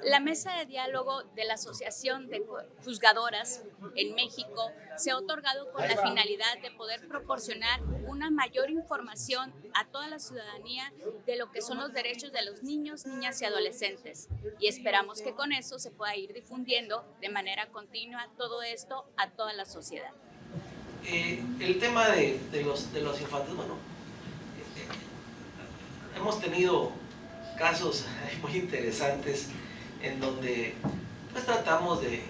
La mesa de diálogo de la Asociación de Juzgadoras en México se ha otorgado con la finalidad de poder proporcionar una mayor información a toda la ciudadanía de lo que son los derechos de los niños, niñas y adolescentes. Y esperamos que con eso se pueda ir difundiendo de manera continua todo esto a toda la sociedad. El tema de los infantes, bueno, hemos tenido casos muy interesantes en donde pues tratamos de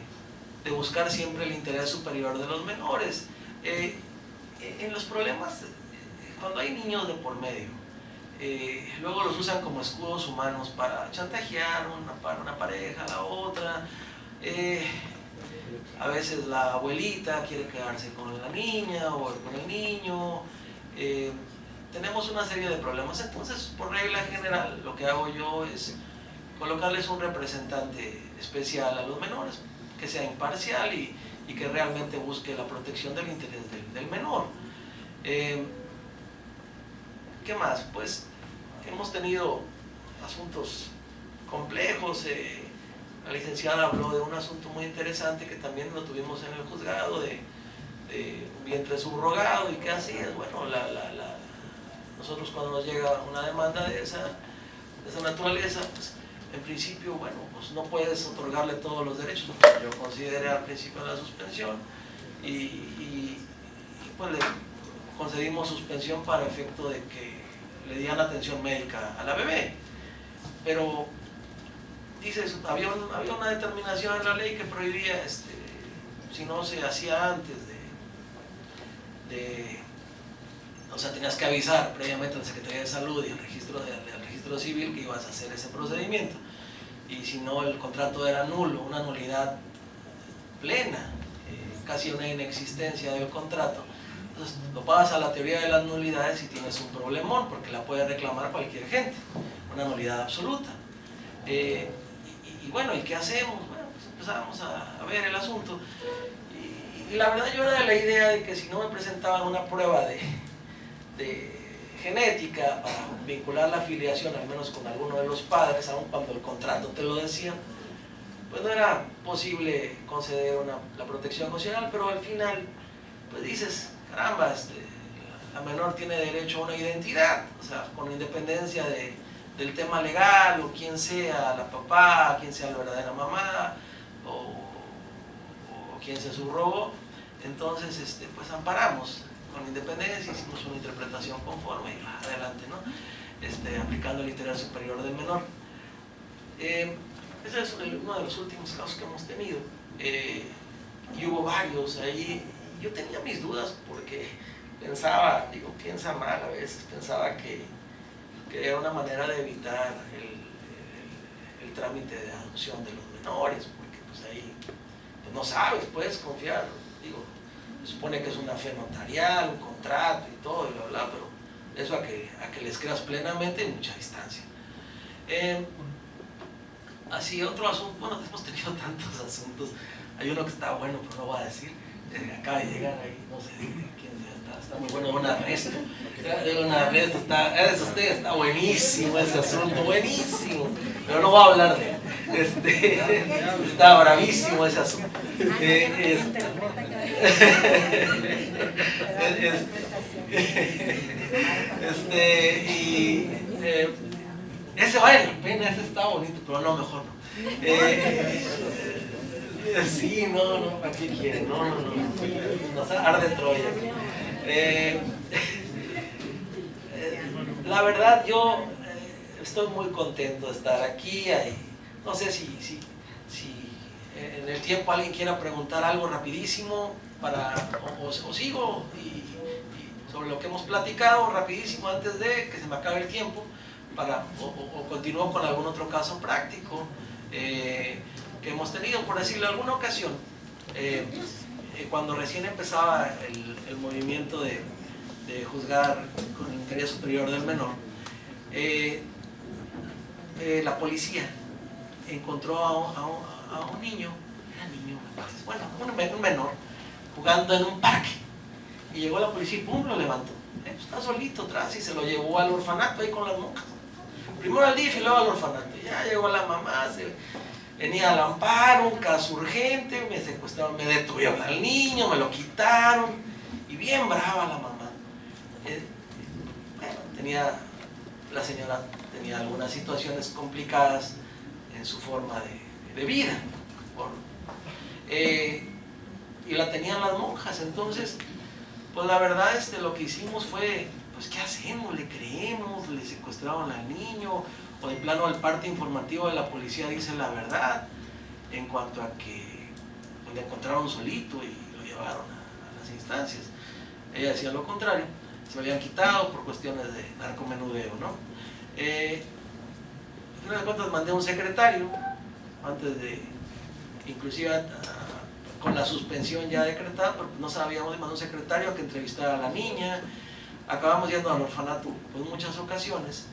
buscar siempre el interés superior de los menores. En los problemas, cuando hay niños de por medio, luego los usan como escudos humanos para chantajear una pareja a la otra. A veces la abuelita quiere quedarse con la niña o con el niño. Tenemos una serie de problemas. Entonces, por regla general, lo que hago yo es colocarles un representante especial a los menores, que sea imparcial y que realmente busque la protección del interés del menor. ¿Qué más? Pues hemos tenido asuntos complejos. La licenciada habló de un asunto muy interesante que también lo tuvimos en el juzgado, de un vientre subrogado. ¿Y qué hacías? Bueno, nosotros cuando nos llega una demanda de esa naturaleza, pues en principio, bueno, pues no puedes otorgarle todos los derechos. Yo consideré al principio la suspensión y pues le concedimos suspensión para efecto de que le dieran atención médica a la bebé. Pero dices, había una determinación en la ley que prohibía, si no se hacía antes o sea, tenías que avisar previamente a la Secretaría de Salud y al registro civil que ibas a hacer ese procedimiento, y si no, el contrato era nulo, una nulidad plena, casi una inexistencia del contrato. Entonces lo pasas a la teoría de las nulidades y tienes un problemón, porque la puede reclamar cualquier gente, una nulidad absoluta. Y bueno, ¿y qué hacemos? Bueno, pues empezamos a ver el asunto, y la verdad yo era de la idea de que si no me presentaban una prueba de genética para vincular la afiliación al menos con alguno de los padres, aun cuando el contrato te lo decía, pues no era posible conceder la protección constitucional. Pero al final pues dices, caramba, la menor tiene derecho a una identidad, o sea, con independencia del tema legal, o quién sea la papá, quién sea la verdadera mamá, o quién se subrogó. Entonces pues amparamos con independencia, hicimos una interpretación conforme y adelante, ¿no? Aplicando el interés superior del menor. Ese es uno de los últimos casos que hemos tenido, y hubo varios ahí. Yo tenía mis dudas porque pensaba, piensa mal a veces, pensaba que era una manera de evitar el trámite de adopción de los menores, porque pues ahí pues no sabes, puedes confiar, se supone que es una fe notarial, un contrato y todo, y bla, bla, pero eso a que les creas plenamente hay mucha distancia. Así, otro asunto, bueno, hemos tenido tantos asuntos. Hay uno que está bueno, pero no voy a decir, acaba de llegar ahí, no sé quién sea, está muy bueno, un arresto, está buenísimo ese asunto, buenísimo, pero no voy a hablar de él. Está bravísimo ese asunto. Ese vale la pena, ese está bonito, pero no, mejor no. Sí, no, ¿para qué quieren? No, nos arde Troya. La verdad, yo estoy muy contento de estar aquí. No sé si en el tiempo alguien quiera preguntar algo rapidísimo o sigo sobre lo que hemos platicado rapidísimo antes de que se me acabe el tiempo, o continúo con algún otro caso práctico que hemos tenido. Por decirlo, alguna ocasión, cuando recién empezaba el movimiento de juzgar con el interés superior del menor, la policía encontró a un niño, un menor, jugando en un parque, y llegó la policía y pum, lo levantó. Está solito atrás y se lo llevó al orfanato ahí con las monjas. primero al DIF y luego al orfanato. Ya llegó la mamá, venía al amparo, un caso urgente, me secuestraron, me detuvieron al niño, me lo quitaron, y bien brava la mamá. Bueno, la señora tenía algunas situaciones complicadas en su forma de vida, y la tenían las monjas. Entonces, pues la verdad lo que hicimos fue, pues ¿qué hacemos? ¿Le creemos? ¿Le secuestraron al niño? O de plano el parte informativo de la policía dice la verdad en cuanto a que pues, le encontraron solito y lo llevaron a las instancias. Ella decía lo contrario, se lo habían quitado por cuestiones de narcomenudeo, ¿no? Al final de cuentas mandé a un secretario antes de, inclusive con la suspensión ya decretada, pero no sabíamos, mandar un secretario a que entrevistara a la niña. Acabamos yendo al orfanato en muchas ocasiones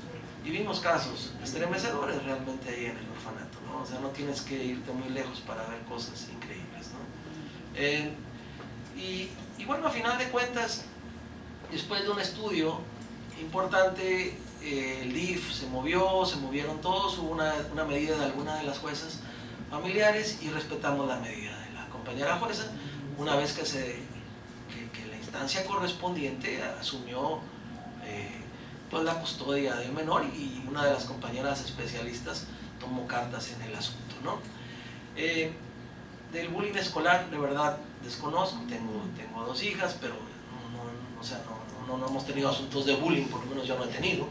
y vimos casos estremecedores realmente ahí en el orfanato, ¿no? O sea, no tienes que irte muy lejos para ver cosas increíbles, ¿no? Y bueno, a final de cuentas, después de un estudio importante, el DIF se movieron todos, hubo una medida de alguna de las juezas familiares y respetamos la medida de la compañera jueza, una vez que la instancia correspondiente asumió pues la custodia del menor y una de las compañeras especialistas tomó cartas en el asunto, ¿no? Del bullying escolar, de verdad, desconozco, tengo 2 hijas, pero no hemos tenido asuntos de bullying, por lo menos yo no he tenido,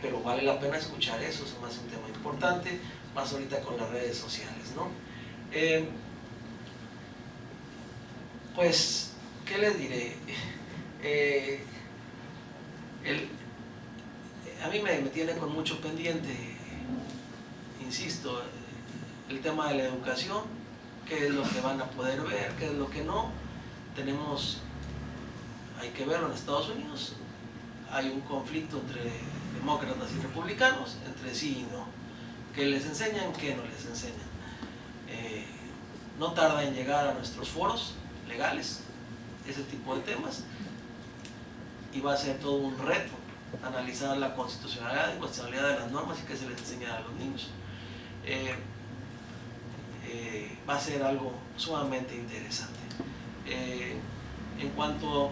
pero vale la pena escuchar eso, es más un tema importante, más ahorita con las redes sociales, ¿no? Pues, ¿qué les diré? A mí me tiene con mucho pendiente, insisto, el tema de la educación, qué es lo que van a poder ver, qué es lo que no. Hay que verlo en Estados Unidos, hay un conflicto entre demócratas y republicanos, entre sí y no. ¿Qué les enseñan? ¿Qué no les enseñan? No tarda en llegar a nuestros foros legales ese tipo de temas y va a ser todo un reto analizar la constitucionalidad y constitucionalidad de las normas y qué se les enseña a los niños. Va a ser algo sumamente interesante. En cuanto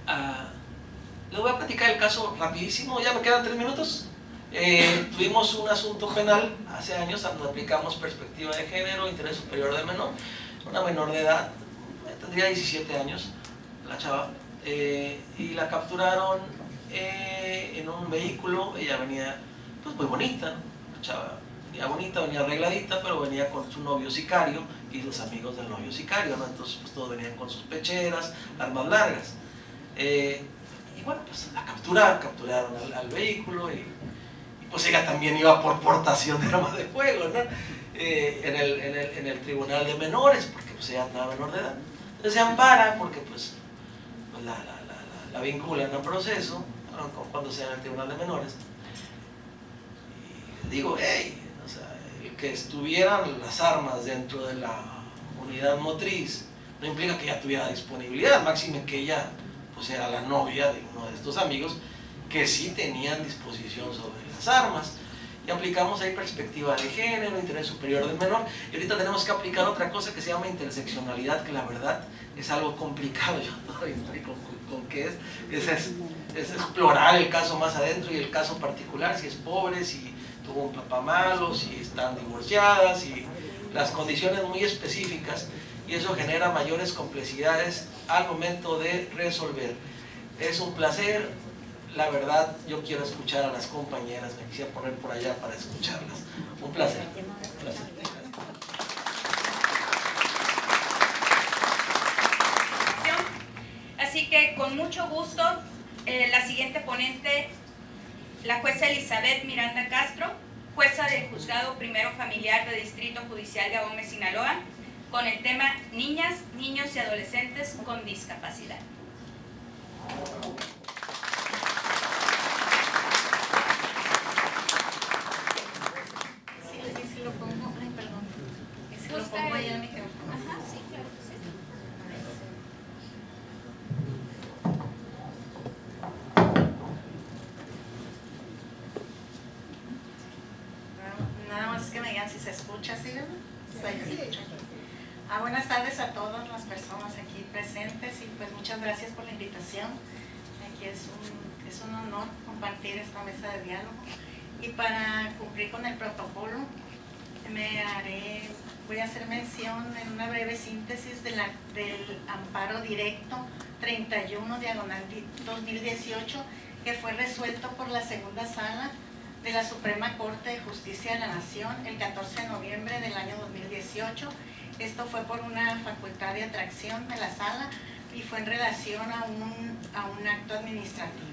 a... Les voy a platicar el caso rapidísimo, ya me quedan 3 minutos. Tuvimos un asunto penal hace años donde aplicamos perspectiva de género, interés superior del menor, una menor de edad, tendría 17 años la chava, y la capturaron en un vehículo. Ella venía pues muy bonita, ¿no? La chava venía bonita, venía arregladita, pero venía con su novio sicario y los amigos del novio sicario, ¿no? Entonces pues todos venían con sus pecheras, armas largas, y bueno, pues la capturaron al vehículo y pues ella también iba por portación de armas de fuego, ¿no? En el tribunal de menores, porque pues ella era menor de edad. Entonces se ampara porque pues la vinculan a proceso, ¿no? Cuando sea en el tribunal de menores. Y le digo, hey, o sea, el que estuvieran las armas dentro de la unidad motriz no implica que ella tuviera disponibilidad, máxime que ella pues era la novia de uno de estos amigos que sí tenían disposición sobre las armas. Y aplicamos ahí perspectiva de género, interés superior del menor, y ahorita tenemos que aplicar otra cosa que se llama interseccionalidad, que la verdad es algo complicado. Yo todavía estoy con qué es explorar el caso más adentro y el caso particular, si es pobre, si tuvo un papá malo, si están divorciadas, y las condiciones muy específicas, y eso genera mayores complejidades al momento de resolver. Es un placer. La verdad, yo quiero escuchar a las compañeras, me quisiera poner por allá para escucharlas. Un placer. Un placer. Así que con mucho gusto, la siguiente ponente, la jueza Elizabeth Miranda Castro, jueza del Juzgado Primero Familiar de Distrito Judicial de Ahome, Sinaloa, con el tema Niñas, Niños y Adolescentes con Discapacidad. que me digan si se escucha, ¿sí, verdad? Sí. Buenas tardes a todas las personas aquí presentes y pues muchas gracias por la invitación. Aquí es un honor compartir esta mesa de diálogo y para cumplir con el protocolo voy a hacer mención en una breve síntesis del amparo directo 31/2018 que fue resuelto por la segunda sala de la Suprema Corte de Justicia de la Nación el 14 de noviembre del año 2018. Esto fue por una facultad de atracción de la sala y fue en relación a un acto administrativo.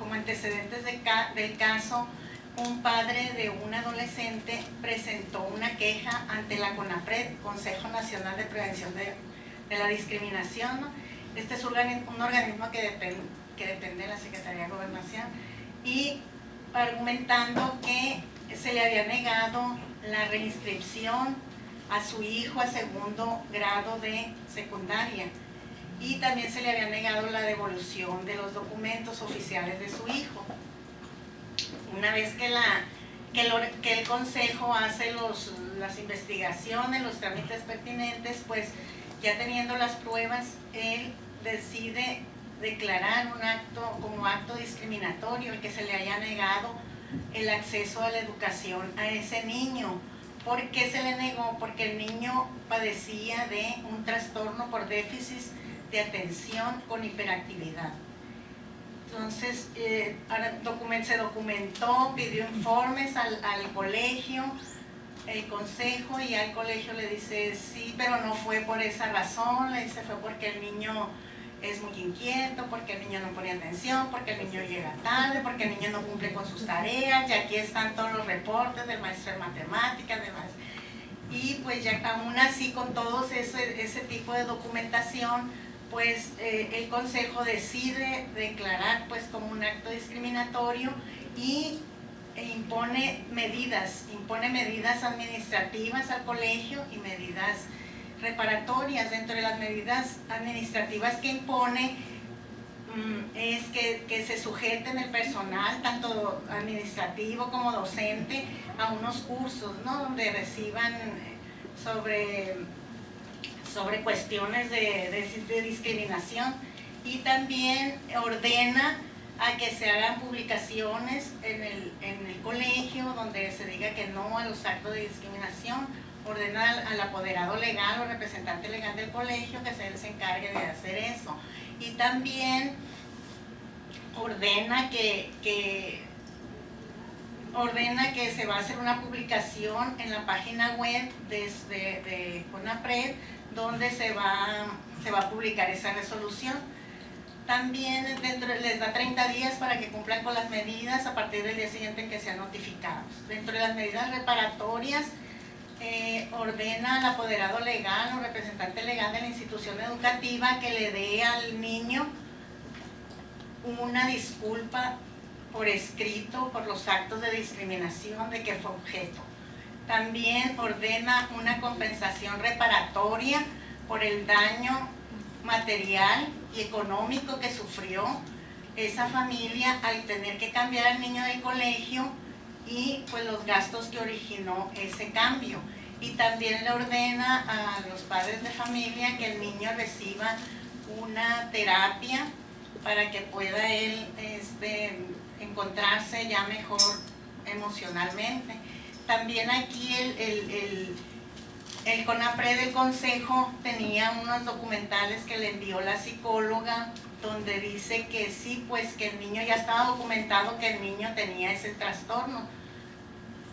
Como antecedentes del caso, un padre de un adolescente presentó una queja ante la CONAPRED, Consejo Nacional de Prevención de la Discriminación, ¿no? Este es un organismo que depende de la Secretaría de Gobernación, y argumentando que se le había negado la reinscripción a su hijo a segundo grado de secundaria y también se le había negado la devolución de los documentos oficiales de su hijo. Una vez que el Consejo hace las investigaciones, los trámites pertinentes, pues ya teniendo las pruebas, él decide declarar un acto como acto discriminatorio, el que se le haya negado el acceso a la educación a ese niño. ¿Por qué se le negó? Porque el niño padecía de un trastorno por déficit de atención con hiperactividad. Entonces, se documentó, pidió informes al colegio, el consejo, y al colegio le dice, sí, pero no fue por esa razón, le dice, fue porque el niño es muy inquieto, porque el niño no pone atención, porque el niño llega tarde, porque el niño no cumple con sus tareas, y aquí están todos los reportes del maestro de matemáticas, y pues ya aún así con todo ese tipo de documentación, pues el Consejo decide declarar pues como un acto discriminatorio y impone medidas administrativas al colegio y medidas reparatorias. Dentro de las medidas administrativas que impone es que se sujeten el personal, tanto administrativo como docente, a unos cursos, ¿no?, donde reciban sobre cuestiones de discriminación, y también ordena a que se hagan publicaciones en el colegio donde se diga que no a los actos de discriminación. Ordena al apoderado legal o representante legal del colegio que se encargue de hacer eso, y también ordena que se va a hacer una publicación en la página web de CONAPRED, donde se va a publicar esa resolución. También les da 30 días para que cumplan con las medidas a partir del día siguiente en que sean notificados. Dentro de las medidas reparatorias, ordena al apoderado legal o representante legal de la institución educativa que le dé al niño una disculpa por escrito por los actos de discriminación de que fue objeto. También ordena una compensación reparatoria por el daño material y económico que sufrió esa familia al tener que cambiar al niño del colegio y pues los gastos que originó ese cambio. Y también le ordena a los padres de familia que el niño reciba una terapia para que pueda él encontrarse ya mejor emocionalmente. También aquí el CONAPRED del Consejo tenía unos documentales que le envió la psicóloga, donde dice que sí, pues que el niño ya estaba documentado, que el niño tenía ese trastorno,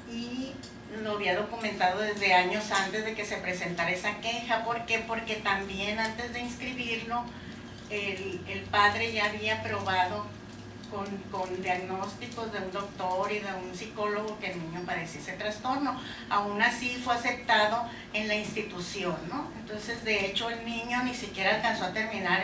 y lo había documentado desde años antes de que se presentara esa queja. ¿Por qué? Porque también antes de inscribirlo, el padre ya había probado con diagnósticos de un doctor y de un psicólogo que el niño padecía ese trastorno. Aún así fue aceptado en la institución, ¿no? Entonces, de hecho, el niño ni siquiera alcanzó a terminar,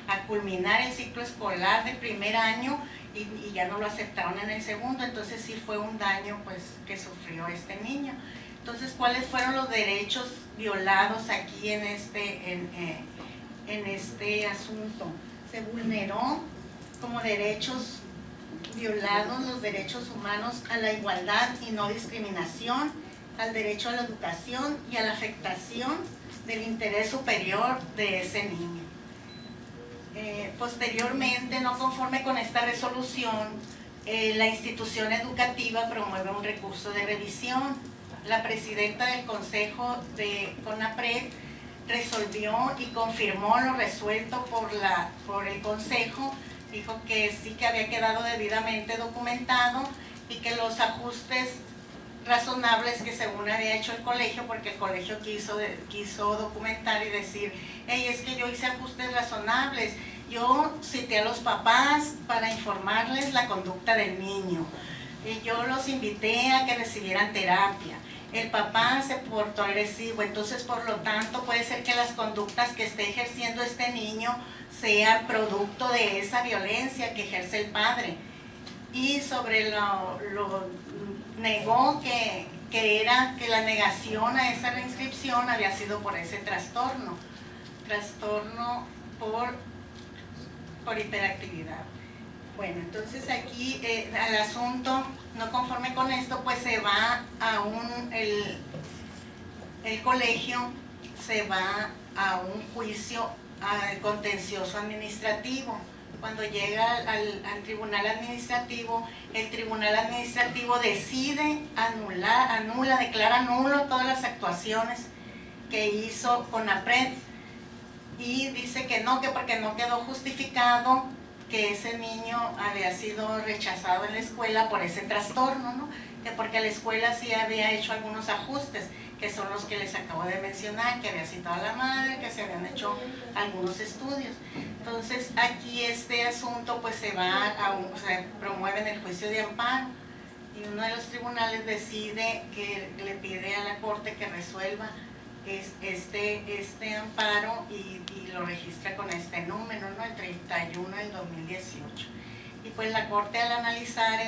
a culminar el ciclo escolar de primer año, y ya no lo aceptaron en el segundo. Entonces sí fue un daño pues que sufrió este niño. Entonces, ¿cuáles fueron los derechos violados aquí en este asunto? Se vulneró como derechos violados los derechos humanos a la igualdad y no discriminación, al derecho a la educación y a la afectación del interés superior de ese niño. Posteriormente, no conforme con esta resolución, la institución educativa promueve un recurso de revisión. La presidenta del Consejo de CONAPRED resolvió y confirmó lo resuelto por el Consejo. Dijo que sí, que había quedado debidamente documentado y que los ajustes razonables que según había hecho el colegio, porque el colegio quiso documentar y decir, hey, es que yo hice ajustes razonables, yo cité a los papás para informarles la conducta del niño, y yo los invité a que recibieran terapia, el papá se portó agresivo, entonces por lo tanto puede ser que las conductas que esté ejerciendo este niño sean producto de esa violencia que ejerce el padre. Y sobre lo negó que la negación a esa reinscripción había sido por ese trastorno por hiperactividad. Bueno, entonces aquí al asunto, no conforme con esto, pues se va a el colegio se va a un juicio contencioso administrativo. Cuando llega al tribunal administrativo, el tribunal administrativo decide declara nulo todas las actuaciones que hizo CONAPRED y dice que no, que porque no quedó justificado que ese niño había sido rechazado en la escuela por ese trastorno, ¿no? Que porque la escuela sí había hecho algunos ajustes, que son los que les acabo de mencionar, que había citado a la madre, que se habían hecho algunos estudios. Entonces aquí este asunto pues se promueve en el juicio de amparo y uno de los tribunales decide que le pide a la corte que resuelva este amparo y lo registra con este número, ¿no? El 31 del 2018. Y pues la corte al analizar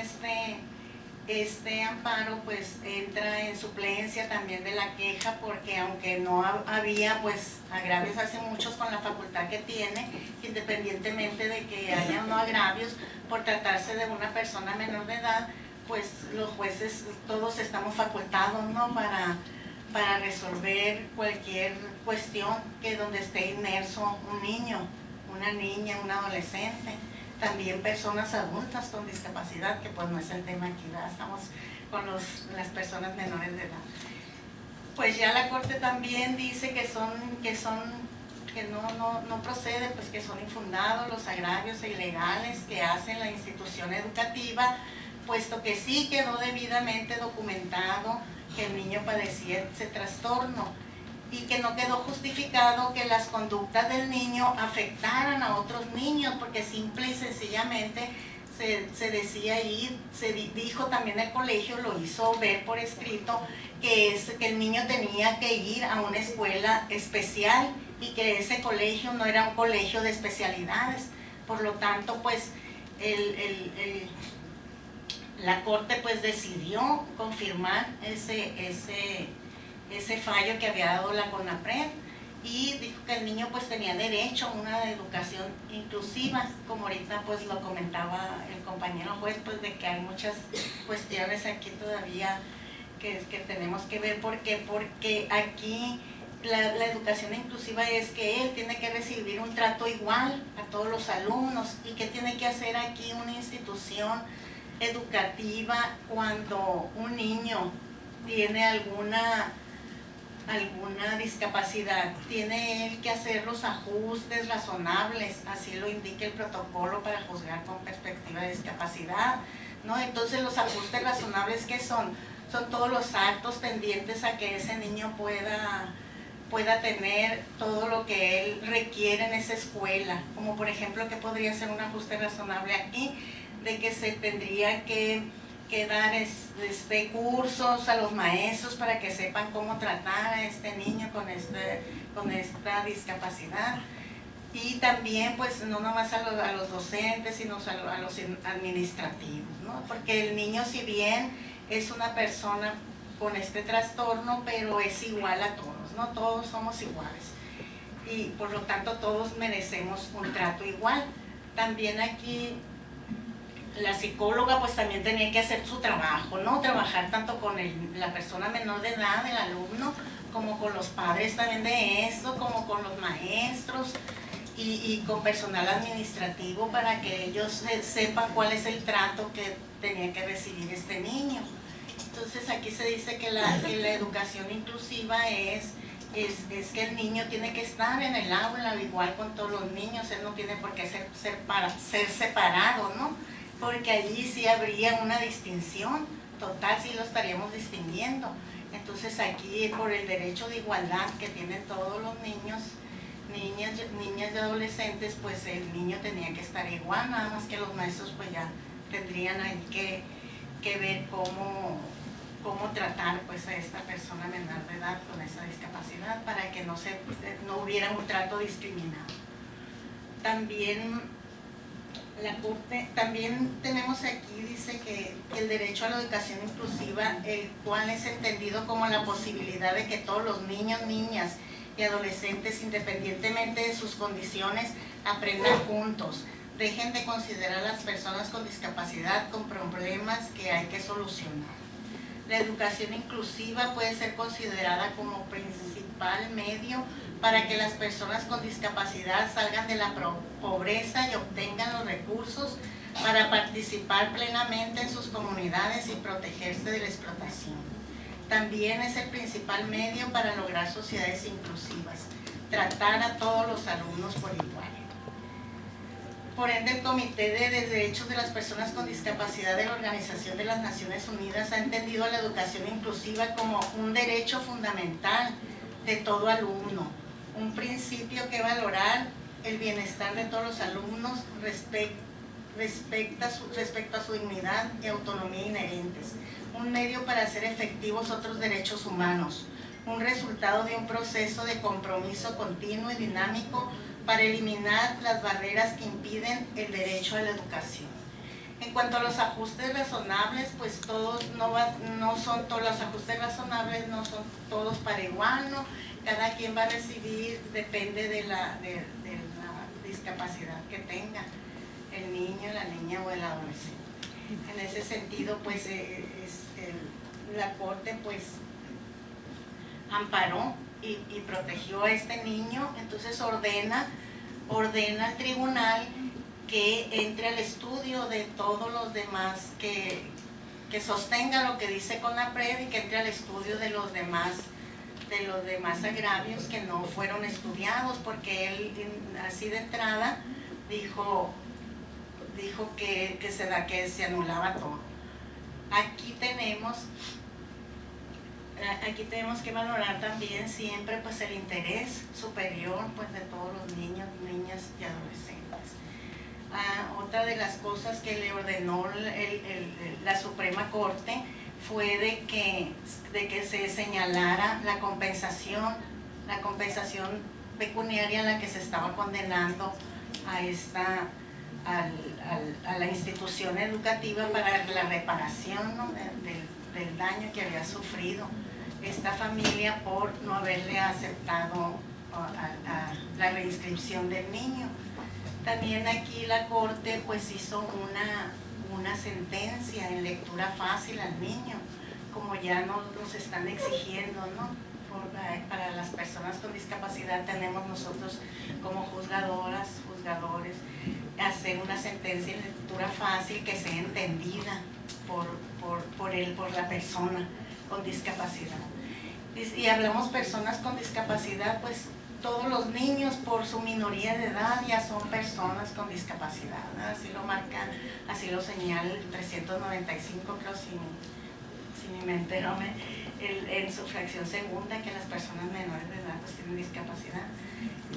este amparo pues entra en suplencia también de la queja, porque aunque no había pues agravios hace muchos con la facultad que tiene, independientemente de que haya o no agravios, por tratarse de una persona menor de edad, pues los jueces todos estamos facultados, ¿no? para resolver cualquier cuestión que donde esté inmerso un niño, una niña, un adolescente. También personas adultas con discapacidad, que pues no es el tema aquí, ¿verdad? Estamos con las personas menores de edad. Pues ya la corte también dice que no procede, pues que son infundados los agravios e ilegales que hace la institución educativa, puesto que sí quedó debidamente documentado que el niño padecía ese trastorno y que no quedó justificado que las conductas del niño afectaran a otros niños, porque simple y sencillamente se decía ahí, se dijo también el colegio, lo hizo ver por escrito, que el niño tenía que ir a una escuela especial y que ese colegio no era un colegio de especialidades. Por lo tanto, pues la corte pues decidió confirmar ese fallo que había dado la CONAPRED y dijo que el niño pues tenía derecho a una educación inclusiva, como ahorita pues lo comentaba el compañero juez, pues de que hay muchas cuestiones aquí todavía que tenemos que ver. ¿Por qué? Porque aquí la educación inclusiva es que él tiene que recibir un trato igual a todos los alumnos. ¿Y qué tiene que hacer aquí una institución educativa cuando un niño tiene alguna discapacidad? Tiene él que hacer los ajustes razonables, así lo indica el protocolo para juzgar con perspectiva de discapacidad, ¿no? Entonces los ajustes razonables, ¿qué son? Son todos los actos tendientes a que ese niño pueda tener todo lo que él requiere en esa escuela, como por ejemplo, ¿qué podría ser un ajuste razonable aquí? De que se tendría que dar cursos a los maestros para que sepan cómo tratar a este niño con esta discapacidad. Y también, pues, no nomás a los docentes, sino a los administrativos, ¿no? Porque el niño, si bien es una persona con este trastorno, pero es igual a todos, ¿no? Todos somos iguales. Y por lo tanto, todos merecemos un trato igual. También aquí la psicóloga pues también tenía que hacer su trabajo, ¿no? Trabajar tanto con la persona menor de edad, el alumno, como con los padres también de esto, como con los maestros y con personal administrativo para que ellos sepan cuál es el trato que tenía que recibir este niño. Entonces aquí se dice que la educación inclusiva es que el niño tiene que estar en el aula igual con todos los niños, él no tiene por qué ser separado, ¿no? Porque allí sí habría una distinción, total, sí lo estaríamos distinguiendo. Entonces aquí por el derecho de igualdad que tienen todos los niños, niñas y adolescentes, pues el niño tenía que estar igual, nada más que los maestros pues ya tendrían ahí que ver cómo tratar pues a esta persona menor de edad con esa discapacidad para que no hubiera un trato discriminado. También la Corte, también tenemos aquí, dice que el derecho a la educación inclusiva, el cual es entendido como la posibilidad de que todos los niños, niñas y adolescentes, independientemente de sus condiciones, aprendan juntos, dejen de considerar a las personas con discapacidad con problemas que hay que solucionar. La educación inclusiva puede ser considerada como principal medio para que las personas con discapacidad salgan de la pobreza y obtengan los recursos para participar plenamente en sus comunidades y protegerse de la explotación. También es el principal medio para lograr sociedades inclusivas, tratar a todos los alumnos por igual. Por ende, el Comité de Derechos de las Personas con Discapacidad de la Organización de las Naciones Unidas ha entendido la educación inclusiva como un derecho fundamental de todo alumno, un principio que valorar el bienestar de todos los alumnos respecto a su dignidad y autonomía inherentes, un medio para hacer efectivos otros derechos humanos, un resultado de un proceso de compromiso continuo y dinámico para eliminar las barreras que impiden el derecho a la educación. En cuanto a los ajustes razonables, pues no son todos los ajustes razonables, no son todos para igual, ¿no? Cada quien va a recibir, depende de la discapacidad que tenga el niño, la niña o el adolescente. En ese sentido, pues la Corte pues amparó y protegió a este niño, entonces ordena al tribunal que entre al estudio de todos los demás, que sostenga lo que dice CONAPRED y que entre al estudio de los demás agravios que no fueron estudiados, porque él así de entrada dijo que se anulaba todo. Aquí tenemos que valorar también siempre pues el interés superior pues de todos los niños, niñas y adolescentes. Otra de las cosas que le ordenó la Suprema Corte fue de que se señalara la compensación pecuniaria a la que se estaba condenando a la institución educativa para la reparación, ¿no? del daño que había sufrido esta familia por no haberle aceptado la reinscripción del niño. También aquí la Corte pues hizo una sentencia en lectura fácil al niño, como ya nos están exigiendo, ¿no? Para las personas con discapacidad tenemos nosotros como juzgadores, hacer una sentencia en lectura fácil que sea entendida por la persona con discapacidad. Y hablamos personas con discapacidad, pues todos los niños por su minoría de edad ya son personas con discapacidad, ¿no? Así lo marcan, así lo señala el 395, creo, si mi mente no en su fracción segunda, que las personas menores de edad pues tienen discapacidad.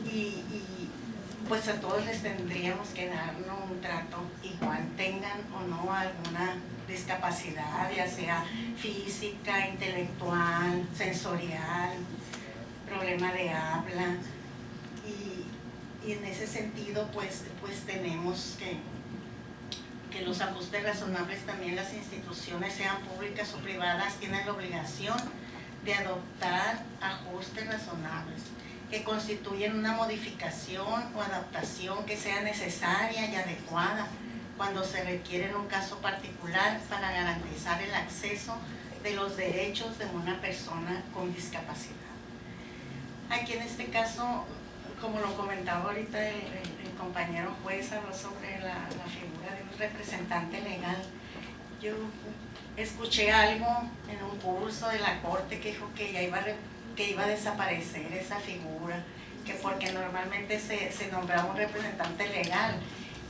Y pues a todos les tendríamos que dar, ¿no?, un trato igual, tengan o no alguna discapacidad, ya sea física, intelectual, sensorial, problema de habla, y en ese sentido pues tenemos que los ajustes razonables, también las instituciones, sean públicas o privadas, tienen la obligación de adoptar ajustes razonables que constituyen una modificación o adaptación que sea necesaria y adecuada cuando se requiere en un caso particular para garantizar el acceso de los derechos de una persona con discapacidad. Aquí en este caso, como lo comentaba ahorita el compañero juez, habló sobre la figura de un representante legal. Yo escuché algo en un curso de la Corte que dijo que ya iba a desaparecer esa figura, que porque normalmente se nombraba un representante legal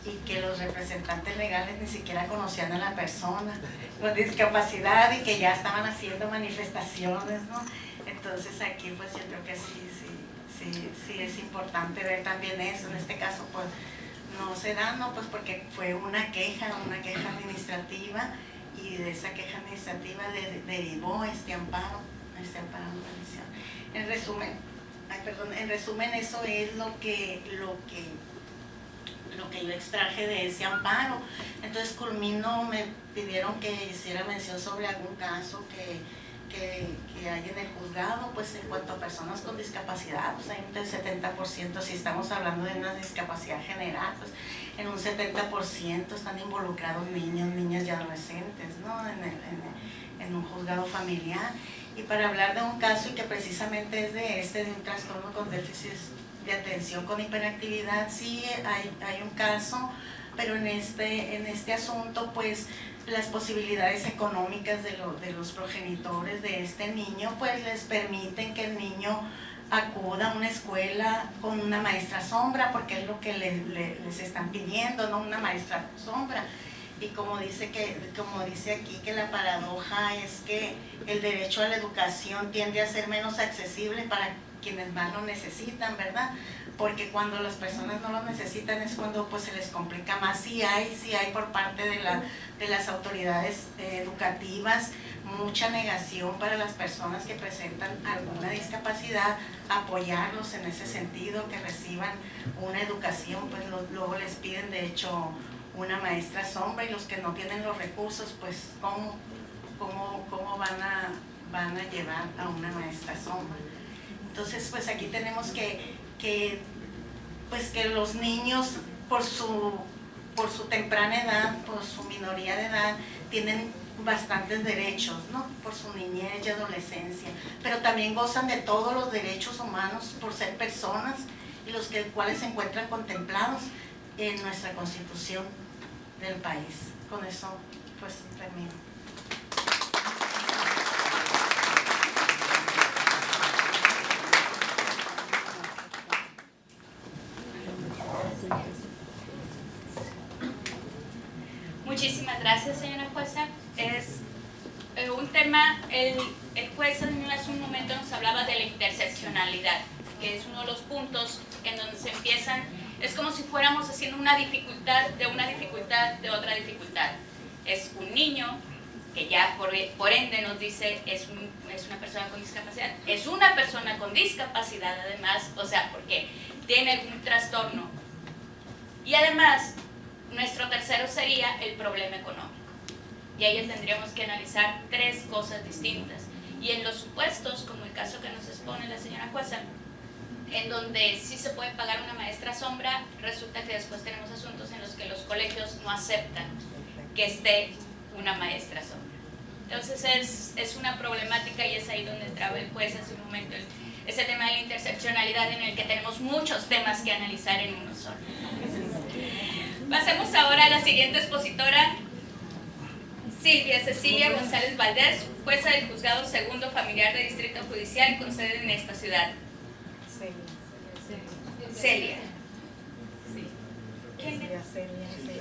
y que los representantes legales ni siquiera conocían a la persona con discapacidad y que ya estaban haciendo manifestaciones, ¿no? Entonces aquí pues yo creo que sí es importante ver también eso. En este caso pues no se da, ¿no? Pues porque fue una queja administrativa, y de esa queja administrativa derivó este amparo en revisión. En resumen, eso es lo que yo extraje de ese amparo. Entonces culmino, me pidieron que hiciera mención sobre algún caso que hay en el juzgado, pues en cuanto a personas con discapacidad, pues hay un 70%, si estamos hablando de una discapacidad general, pues en un 70% están involucrados niños, niñas y adolescentes, ¿no? En un juzgado familiar. Y para hablar de un caso y que precisamente es de un trastorno con déficits de atención con hiperactividad, sí hay un caso, pero en este asunto pues las posibilidades económicas de los progenitores de este niño pues les permiten que el niño acuda a una escuela con una maestra sombra, porque es lo que les están pidiendo, ¿no? Una maestra sombra. Y como dice aquí que la paradoja es que el derecho a la educación tiende a ser menos accesible para quienes más lo necesitan, ¿verdad? Porque cuando las personas no lo necesitan es cuando pues se les complica más. Sí hay por parte de las autoridades educativas mucha negación para las personas que presentan alguna discapacidad, apoyarlos en ese sentido, que reciban una educación, pues luego les piden de hecho una maestra sombra, y los que no tienen los recursos, pues ¿cómo van a llevar a una maestra sombra? Entonces pues aquí tenemos que los niños por su temprana edad, por su minoría de edad, tienen bastantes derechos, ¿no? Por su niñez y adolescencia, pero también gozan de todos los derechos humanos por ser personas, y los cuales se encuentran contemplados en nuestra Constitución del país. Con eso pues termino. Muchísimas gracias, señora jueza. Es un tema, el juez hace un momento nos hablaba de la interseccionalidad, que es uno de los puntos en donde se empiezan, es como si fuéramos haciendo una dificultad de otra dificultad. Es un niño que ya por ende nos dice es una persona con discapacidad, es una persona con discapacidad además, o sea, porque tiene algún trastorno. Y además, nuestro tercero sería el problema económico. Y ahí tendríamos que analizar tres cosas distintas. Y en los supuestos, como el caso que nos expone la señora jueza, en donde sí se puede pagar una maestra sombra, resulta que después tenemos asuntos en los que los colegios no aceptan que esté una maestra sombra. Entonces es una problemática, y es ahí donde entraba el juez hace un momento, ese tema de la interseccionalidad, en el que tenemos muchos temas que analizar en uno solo. Pasemos ahora a la siguiente expositora, Silvia Cecilia González Valdés, jueza del Juzgado Segundo Familiar de Distrito Judicial con sede en esta ciudad. Celia.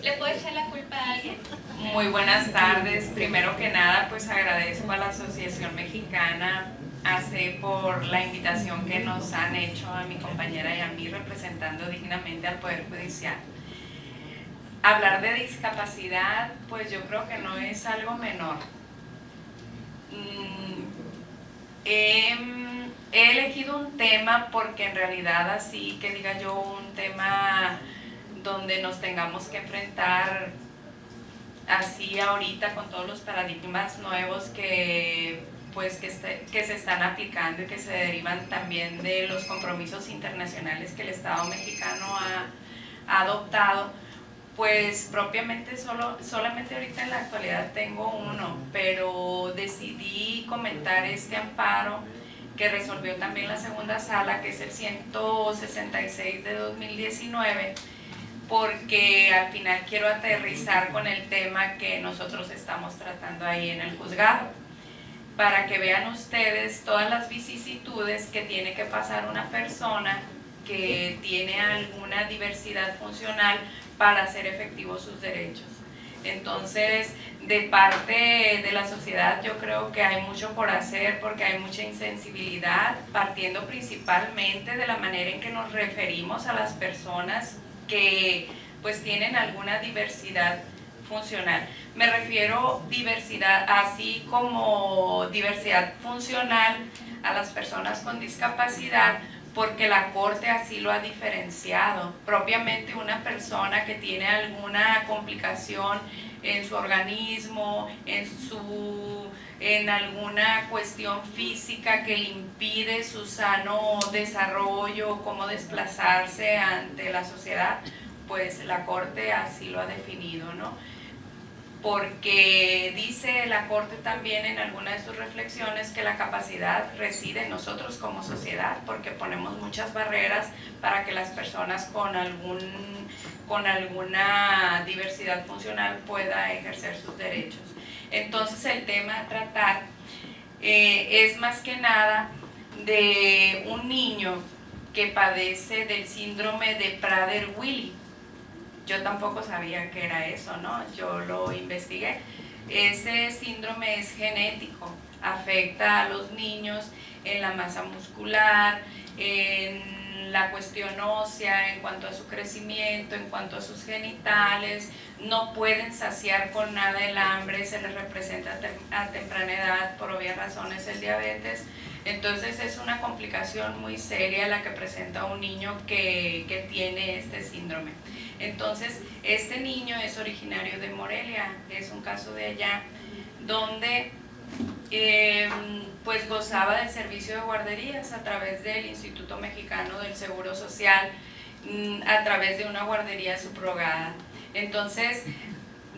¿Le puede echar la culpa a alguien? Muy buenas tardes. Primero que nada, pues agradezco a la Asociación Mexicana ACE por la invitación que nos han hecho a mi compañera y a mí, representando dignamente al Poder Judicial. Hablar de discapacidad, pues yo creo que no es algo menor. He elegido un tema porque en realidad, así que diga yo, un tema donde nos tengamos que enfrentar así ahorita con todos los paradigmas nuevos que se están aplicando y que se derivan también de los compromisos internacionales que el Estado mexicano ha adoptado, Pues propiamente solamente ahorita en la actualidad tengo uno, pero decidí comentar este amparo que resolvió también la segunda sala, que es el 166 de 2019, porque al final quiero aterrizar con el tema que nosotros estamos tratando ahí en el juzgado, para que vean ustedes todas las vicisitudes que tiene que pasar una persona que tiene alguna diversidad funcional para hacer efectivos sus derechos. Entonces, de parte de la sociedad yo creo que hay mucho por hacer, porque hay mucha insensibilidad, partiendo principalmente de la manera en que nos referimos a las personas que pues tienen alguna diversidad funcional. Me refiero diversidad, así como diversidad funcional a las personas con discapacidad, porque la Corte así lo ha diferenciado. Propiamente una persona que tiene alguna complicación en su organismo, en alguna cuestión física que le impide su sano desarrollo, cómo desplazarse ante la sociedad, pues la Corte así lo ha definido, ¿no? Porque dice la Corte también en alguna de sus reflexiones que la capacidad reside en nosotros como sociedad, porque ponemos muchas barreras para que las personas con alguna diversidad funcional pueda ejercer sus derechos. Entonces el tema a tratar es más que nada de un niño que padece del síndrome de Prader-Willi. Yo tampoco sabía que era eso, ¿no? Yo lo investigué. Ese síndrome es genético, afecta a los niños en la masa muscular, en la cuestión ósea, en cuanto a su crecimiento, en cuanto a sus genitales, no pueden saciar con nada el hambre, se les representa a temprana edad, por obvias razones, el diabetes. Entonces es una complicación muy seria la que presenta un niño que tiene este síndrome. Entonces, este niño es originario de Morelia, es un caso de allá, donde pues gozaba del servicio de guarderías a través del Instituto Mexicano del Seguro Social, a través de una guardería subrogada. Entonces,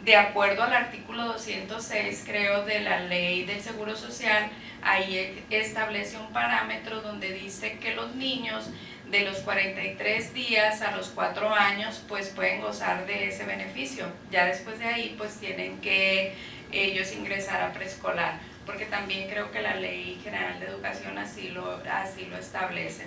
de acuerdo al artículo 206, creo, de la Ley del Seguro Social, ahí establece un parámetro donde dice que los niños de los 43 días a los 4 años pues pueden gozar de ese beneficio. Ya después de ahí pues tienen que ellos ingresar a preescolar, porque también creo que la Ley General de Educación así lo establece.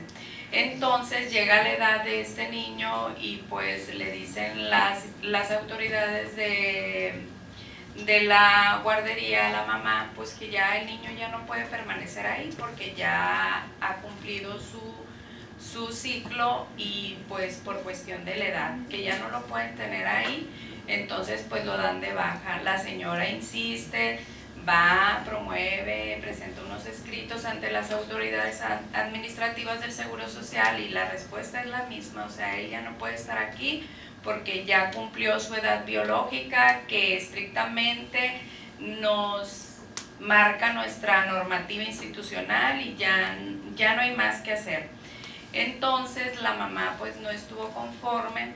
Entonces llega la edad de este niño y pues le dicen las autoridades de la guardería a la mamá pues que ya el niño ya no puede permanecer ahí porque ya ha cumplido su ciclo y pues por cuestión de la edad, que ya no lo pueden tener ahí, entonces pues lo dan de baja. La señora insiste, va, promueve, presenta unos escritos ante las autoridades administrativas del Seguro Social y la respuesta es la misma, o sea, ella no puede estar aquí porque ya cumplió su edad biológica, que estrictamente nos marca nuestra normativa institucional y ya no hay más que hacer. Entonces la mamá pues no estuvo conforme,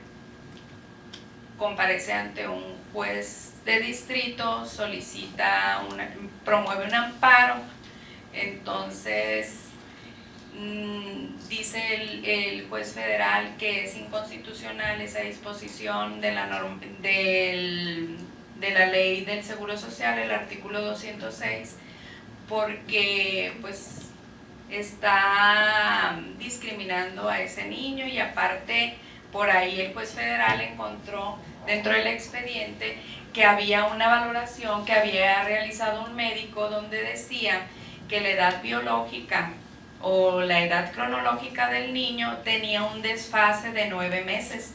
comparece ante un juez de distrito, promueve un amparo. Entonces dice el juez federal que es inconstitucional esa disposición de la Ley del Seguro Social, el artículo 206, porque pues está discriminando a ese niño y aparte por ahí el juez federal encontró dentro del expediente que había una valoración que había realizado un médico donde decía que la edad biológica o la edad cronológica del niño tenía un desfase de 9 meses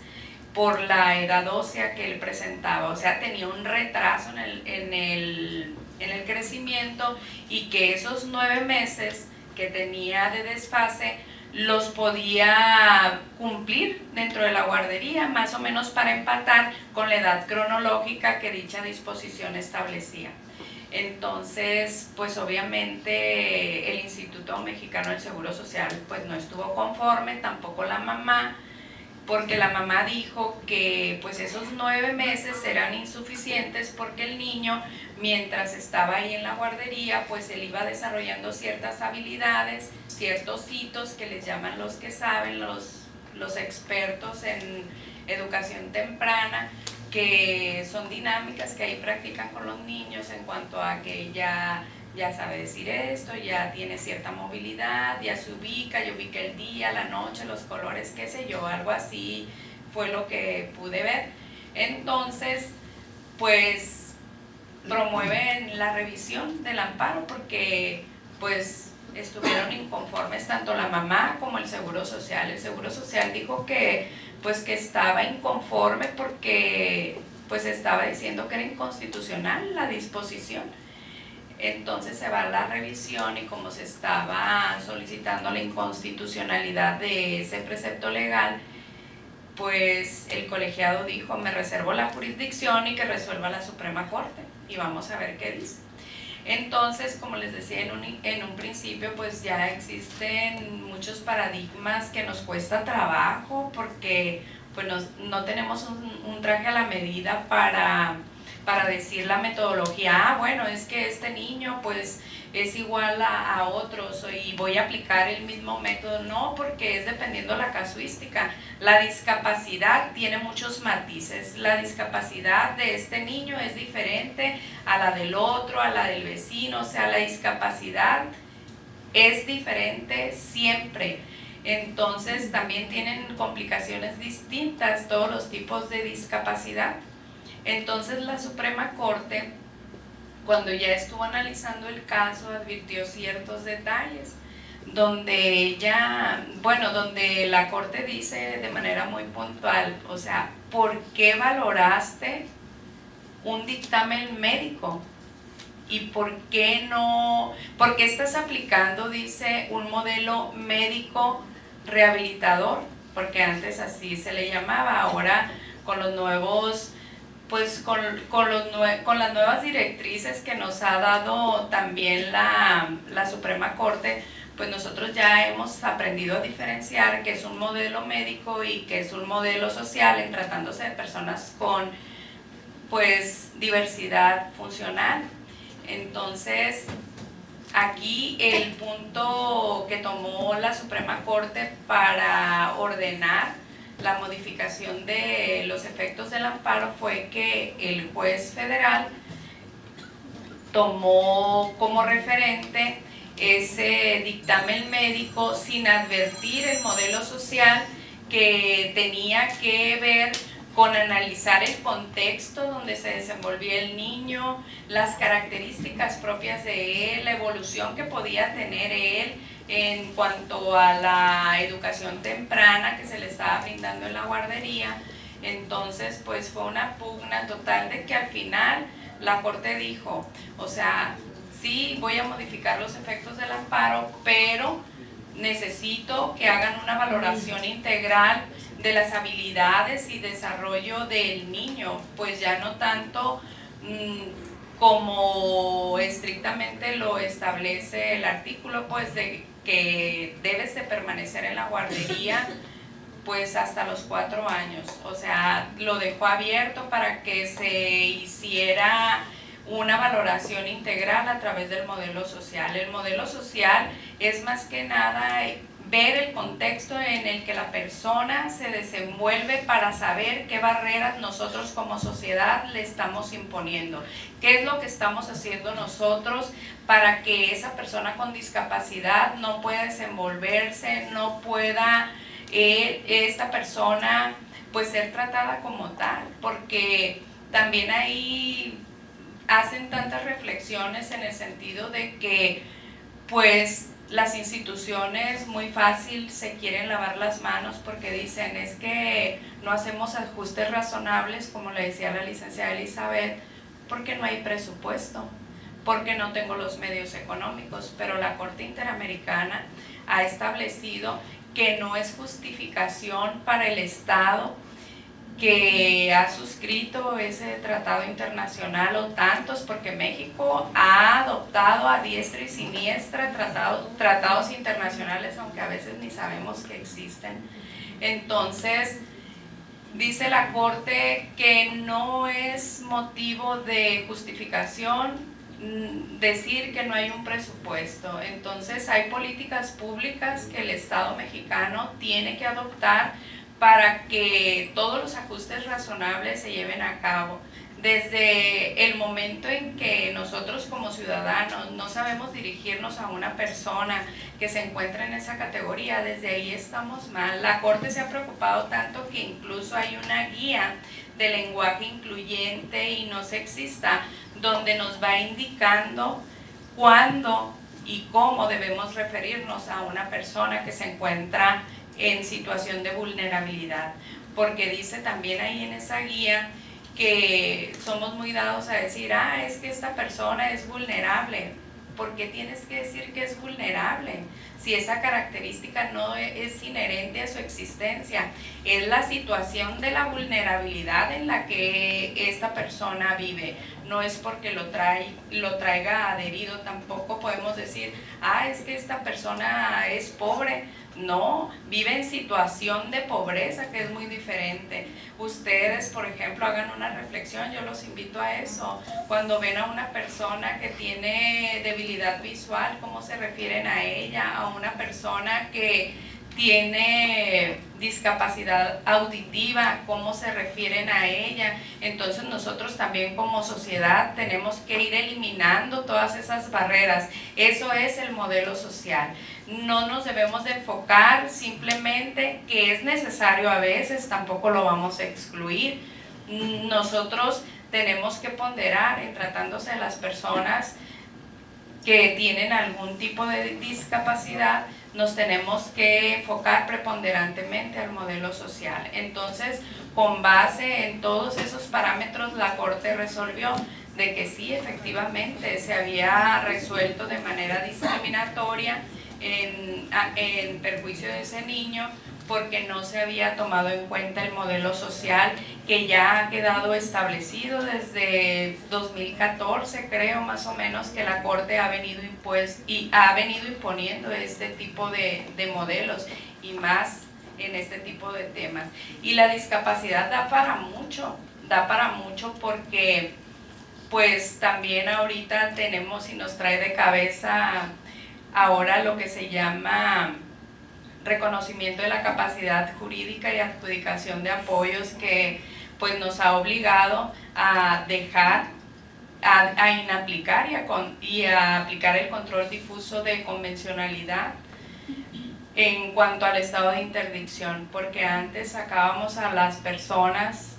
por la edad ósea que él presentaba, o sea, tenía un retraso en el crecimiento y que esos 9 meses que tenía de desfase los podía cumplir dentro de la guardería, más o menos para empatar con la edad cronológica que dicha disposición establecía. Entonces, pues obviamente el Instituto Mexicano del Seguro Social pues no estuvo conforme, tampoco la mamá, porque la mamá dijo que pues esos 9 meses eran insuficientes porque el niño, mientras estaba ahí en la guardería, pues él iba desarrollando ciertas habilidades, ciertos hitos que les llaman los que saben, los expertos en educación temprana, que son dinámicas que ahí practican con los niños en cuanto a que ya sabe decir esto, ya tiene cierta movilidad, ya se ubica, ya ubica el día, la noche, los colores, qué sé yo, algo así fue lo que pude ver. Entonces, pues promueven la revisión del amparo porque pues estuvieron inconformes tanto la mamá como el Seguro Social. El Seguro Social dijo que pues que estaba inconforme porque pues estaba diciendo que era inconstitucional la disposición. Entonces se va a la revisión y como se estaba solicitando la inconstitucionalidad de ese precepto legal, pues el colegiado dijo, me reservo la jurisdicción y que resuelva la Suprema Corte y vamos a ver qué dice. Entonces, como les decía en un principio, pues ya existen muchos paradigmas que nos cuesta trabajo porque pues no tenemos un traje a la medida para decir la metodología, bueno, es que este niño pues es igual a otros y voy a aplicar el mismo método. No, porque es dependiendo la casuística. La discapacidad tiene muchos matices. La discapacidad de este niño es diferente a la del otro, a la del vecino. O sea, la discapacidad es diferente siempre. Entonces también tienen complicaciones distintas todos los tipos de discapacidad. Entonces la Suprema Corte, cuando ya estuvo analizando el caso, advirtió ciertos detalles, donde donde la Corte dice de manera muy puntual, o sea, ¿por qué valoraste un dictamen médico? ¿Y por qué estás aplicando, dice, un modelo médico rehabilitador? Porque antes así se le llamaba, ahora con los nuevos, pues con las nuevas directrices que nos ha dado también la Suprema Corte, pues nosotros ya hemos aprendido a diferenciar qué es un modelo médico y qué es un modelo social en tratándose de personas con pues diversidad funcional. Entonces, aquí el punto que tomó la Suprema Corte para ordenar la modificación de los efectos del amparo fue que el juez federal tomó como referente ese dictamen médico sin advertir el modelo social que tenía que ver con analizar el contexto donde se desenvolvía el niño, las características propias de él, la evolución que podía tener él en cuanto a la educación temprana que se le estaba brindando en la guardería. Entonces, pues fue una pugna total de que al final la Corte dijo, o sea, sí, voy a modificar los efectos del amparo, pero necesito que hagan una valoración integral de las habilidades y desarrollo del niño, pues ya no tanto como estrictamente lo establece el artículo, pues de que debes de permanecer en la guardería pues hasta los 4 años, o sea, lo dejó abierto para que se hiciera una valoración integral a través del modelo social. El modelo social es más que nada ver el contexto en el que la persona se desenvuelve para saber qué barreras nosotros como sociedad le estamos imponiendo, qué es lo que estamos haciendo nosotros para que esa persona con discapacidad no pueda desenvolverse, no pueda esta persona pues ser tratada como tal, porque también ahí hacen tantas reflexiones en el sentido de que pues las instituciones muy fácil se quieren lavar las manos porque dicen es que no hacemos ajustes razonables, como le decía la licenciada Elizabeth, porque no hay presupuesto, porque no tengo los medios económicos, pero la Corte Interamericana ha establecido que no es justificación para el Estado que ha suscrito ese tratado internacional o tantos, porque México ha adoptado a diestra y siniestra tratados internacionales, aunque a veces ni sabemos que existen. Entonces, dice la Corte que no es motivo de justificación decir que no hay un presupuesto. Entonces hay políticas públicas que el Estado mexicano tiene que adoptar para que todos los ajustes razonables se lleven a cabo. Desde el momento en que nosotros como ciudadanos no sabemos dirigirnos a una persona que se encuentra en esa categoría, desde ahí estamos mal. La Corte se ha preocupado tanto que incluso hay una guía de lenguaje incluyente y no sexista, donde nos va indicando cuándo y cómo debemos referirnos a una persona que se encuentra en situación de vulnerabilidad. Porque dice también ahí en esa guía que somos muy dados a decir, es que esta persona es vulnerable. ¿Por qué tienes que decir que es vulnerable? Si esa característica no es inherente a su existencia, es la situación de la vulnerabilidad en la que esta persona vive. No es porque lo traiga adherido, tampoco podemos decir, es que esta persona es pobre. No, vive en situación de pobreza, que es muy diferente. Ustedes, por ejemplo, hagan una reflexión, yo los invito a eso. Cuando ven a una persona que tiene debilidad visual, ¿cómo se refieren a ella? A una persona que tiene discapacidad auditiva, ¿cómo se refieren a ella? Entonces nosotros también como sociedad tenemos que ir eliminando todas esas barreras. Eso es el modelo social. No nos debemos de enfocar simplemente que es necesario a veces, tampoco lo vamos a excluir. Nosotros tenemos que ponderar en tratándose de las personas que tienen algún tipo de discapacidad, nos tenemos que enfocar preponderantemente al modelo social. Entonces, con base en todos esos parámetros, la Corte resolvió de que sí, efectivamente, se había resuelto de manera discriminatoria en perjuicio de ese niño, porque no se había tomado en cuenta el modelo social que ya ha quedado establecido desde 2014, creo más o menos, que la Corte ha venido imponiendo este tipo de modelos y más en este tipo de temas. Y la discapacidad da para mucho porque pues también ahorita tenemos y nos trae de cabeza ahora lo que se llama reconocimiento de la capacidad jurídica y adjudicación de apoyos, que pues nos ha obligado a dejar, a inaplicar y a aplicar el control difuso de convencionalidad en cuanto al estado de interdicción, porque antes sacábamos a las personas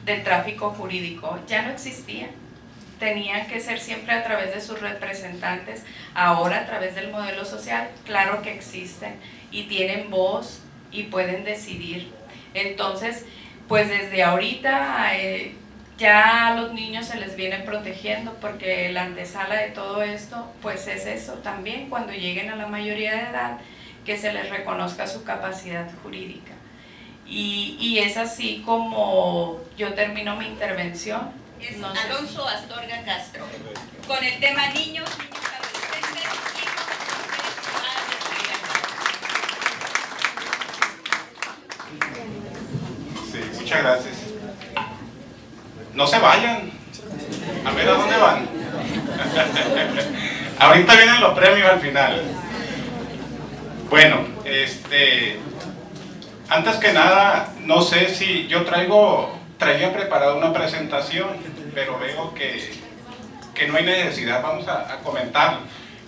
del tráfico jurídico, ya no existía. Tenían que ser siempre a través de sus representantes. Ahora a través del modelo social, claro que existen y tienen voz y pueden decidir. Entonces, pues desde ahorita ya a los niños se les viene protegiendo, porque la antesala de todo esto pues es eso también, cuando lleguen a la mayoría de edad, que se les reconozca su capacidad jurídica. Y es así como yo termino mi intervención. Es Alonso Astorga Castro, con el tema niños, adolescentes y sí, muchas gracias. No se vayan. A ver, ¿a dónde van? Ahorita vienen los premios al final. Bueno, antes que nada, no sé si yo traía preparada una presentación, pero veo que no hay necesidad, vamos a comentarlo.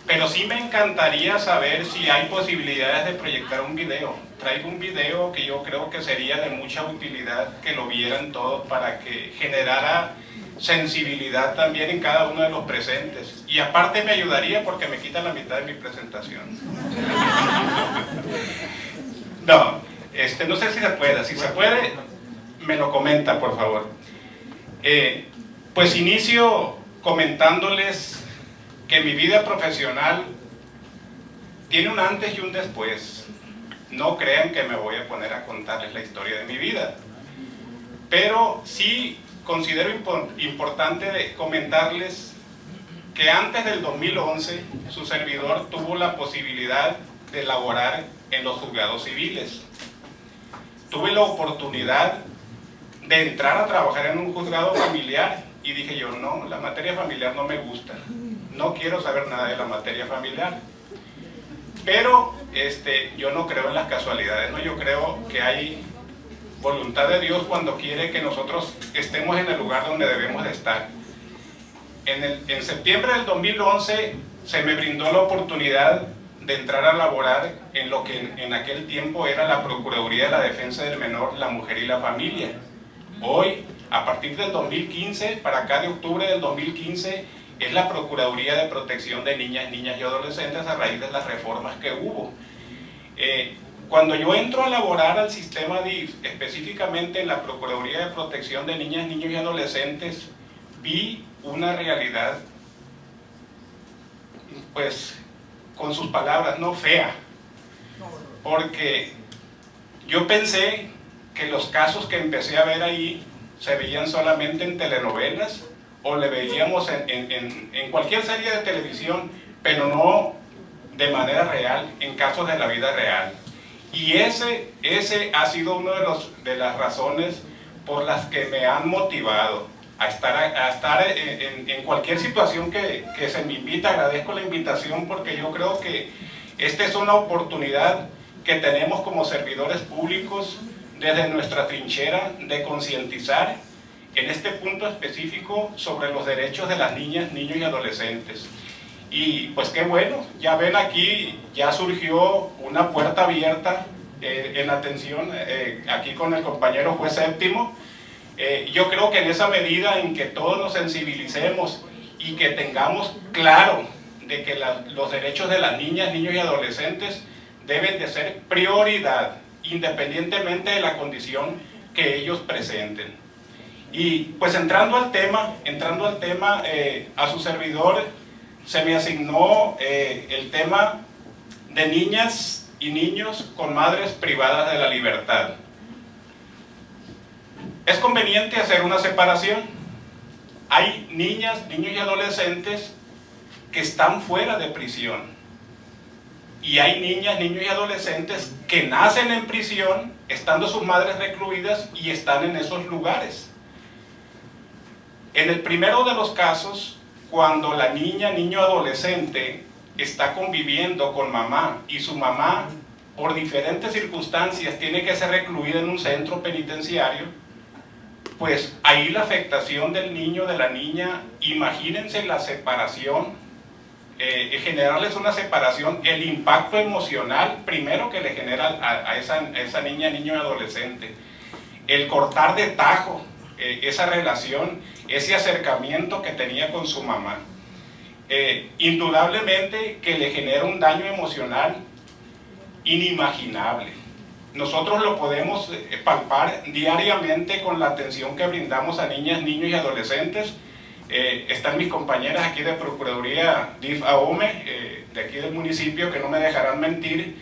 Pero sí me encantaría saber si hay posibilidades de proyectar un video. Traigo un video que yo creo que sería de mucha utilidad que lo vieran todos, para que generara sensibilidad también en cada uno de los presentes. Y aparte me ayudaría porque me quita la mitad de mi presentación. No, no sé si se puede. Si se puede, me lo comenta, por favor. Pues inicio comentándoles que mi vida profesional tiene un antes y un después. No crean que me voy a poner a contarles la historia de mi vida, pero sí considero importante comentarles que antes del 2011 su servidor tuvo la posibilidad de laborar en los juzgados civiles. Tuve la oportunidad de entrar a trabajar en un juzgado familiar y dije yo, no, la materia familiar no me gusta, no quiero saber nada de la materia familiar. Pero yo no creo en las casualidades, ¿no? Yo creo que hay voluntad de Dios cuando quiere que nosotros estemos en el lugar donde debemos de estar. En septiembre del 2011 se me brindó la oportunidad de entrar a laborar en lo que en aquel tiempo era la Procuraduría de la Defensa del Menor, la Mujer y la Familia. Hoy, a partir del 2015, para acá de octubre del 2015, es la Procuraduría de Protección de Niñas y Adolescentes a raíz de las reformas que hubo. Cuando yo entro a laborar al sistema DIF, específicamente en la Procuraduría de Protección de Niñas, Niños y Adolescentes, vi una realidad, pues, con sus palabras, no fea, porque yo pensé que los casos que empecé a ver ahí se veían solamente en telenovelas o le veíamos en cualquier serie de televisión, pero no de manera real, en casos de la vida real. Y ese ha sido una de las razones por las que me han motivado a estar en cualquier situación que se me invita. Agradezco la invitación porque yo creo que esta es una oportunidad que tenemos como servidores públicos desde nuestra trinchera de concientizar en este punto específico sobre los derechos de las niñas, niños y adolescentes. Y pues qué bueno, ya ven aquí, ya surgió una puerta abierta en atención aquí con el compañero juez séptimo. Yo creo que en esa medida en que todos nos sensibilicemos y que tengamos claro de que los derechos de las niñas, niños y adolescentes deben de ser prioridad, independientemente de la condición que ellos presenten. Y pues entrando al tema, a su servidor se me asignó el tema de niñas y niños con madres privadas de la libertad. Es conveniente hacer una separación. Hay niñas, niños y adolescentes que están fuera de prisión. Y hay niñas, niños y adolescentes que nacen en prisión, estando sus madres recluidas y están en esos lugares. En el primero de los casos, cuando la niña, niño, adolescente está conviviendo con mamá y su mamá, por diferentes circunstancias, tiene que ser recluida en un centro penitenciario, pues ahí la afectación del niño, de la niña, imagínense la separación, generarles una separación, el impacto emocional primero que le genera a esa niña, niño y adolescente, el cortar de tajo esa relación, ese acercamiento que tenía con su mamá, indudablemente que le genera un daño emocional inimaginable. Nosotros lo podemos palpar diariamente con la atención que brindamos a niñas, niños y adolescentes. Están mis compañeras aquí de Procuraduría DIF AOME, de aquí del municipio, que no me dejarán mentir,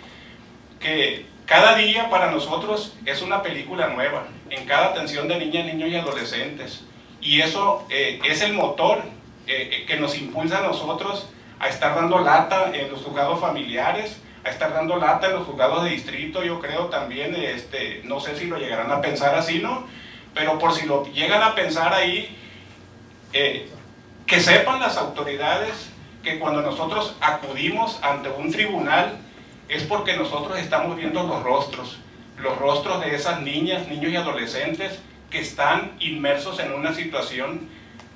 que cada día para nosotros es una película nueva, en cada atención de niñas, niños y adolescentes. Y eso es el motor que nos impulsa a nosotros a estar dando lata en los juzgados familiares, a estar dando lata en los juzgados de distrito. Yo creo también, no sé si lo llegarán a pensar así, ¿no? Pero por si lo llegan a pensar ahí, que sepan las autoridades que cuando nosotros acudimos ante un tribunal es porque nosotros estamos viendo los rostros de esas niñas, niños y adolescentes que están inmersos en una situación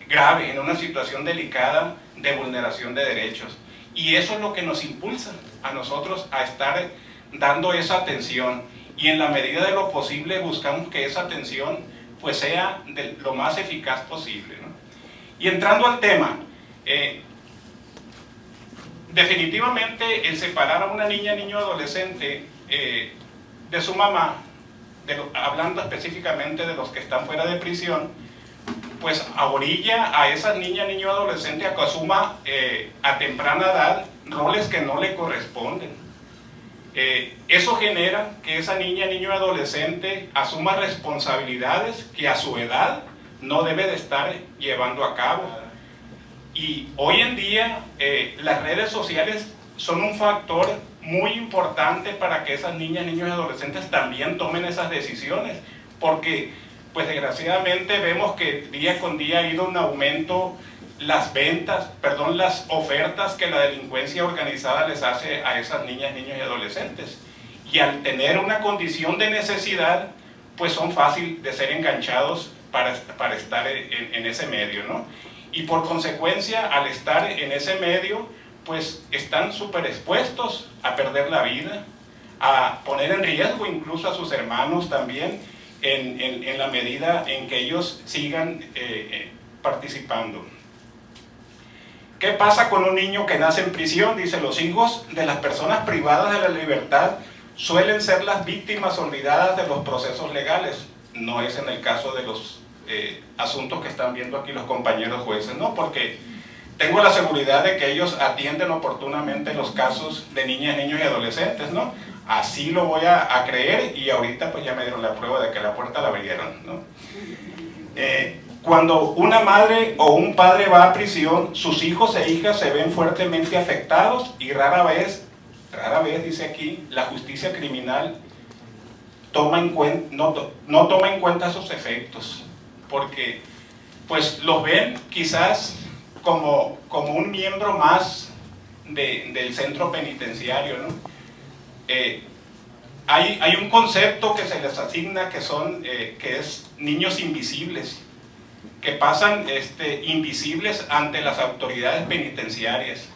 grave, en una situación delicada de vulneración de derechos. Y eso es lo que nos impulsa a nosotros a estar dando esa atención, y en la medida de lo posible buscamos que esa atención pues sea lo más eficaz posible, ¿no? Y entrando al tema, definitivamente el separar a una niña, niño o adolescente de su mamá, hablando específicamente de los que están fuera de prisión, pues orilla a esa niña, niño o adolescente a que asuma a temprana edad roles que no le corresponden. Eso genera que esa niña, niño o adolescente asuma responsabilidades que a su edad no debe de estar llevando a cabo. Y hoy en día las redes sociales son un factor muy importante para que esas niñas, niños y adolescentes también tomen esas decisiones, porque pues desgraciadamente vemos que día con día ha ido un aumento las ofertas que la delincuencia organizada les hace a esas niñas, niños y adolescentes. Y al tener una condición de necesidad, pues son fáciles de ser enganchados para estar en ese medio, ¿no? Y por consecuencia, al estar en ese medio, pues están súper expuestos a perder la vida, a poner en riesgo incluso a sus hermanos también, en la medida en que ellos sigan participando. ¿Qué pasa con un niño que nace en prisión? Dice, los hijos de las personas privadas de la libertad suelen ser las víctimas olvidadas de los procesos legales. No es en el caso de los asuntos que están viendo aquí los compañeros jueces, ¿no? Porque tengo la seguridad de que ellos atienden oportunamente los casos de niñas, niños y adolescentes, ¿no? Así lo voy a creer, y ahorita pues ya me dieron la prueba de que la puerta la abrieron, ¿no? Cuando una madre o un padre va a prisión, sus hijos e hijas se ven fuertemente afectados y rara vez dice aquí, la justicia criminal no toma en cuenta esos efectos, porque pues los ven quizás como un miembro más del centro penitenciario, ¿no? Hay un concepto que se les asigna que es niños invisibles, que pasan invisibles ante las autoridades penitenciarias.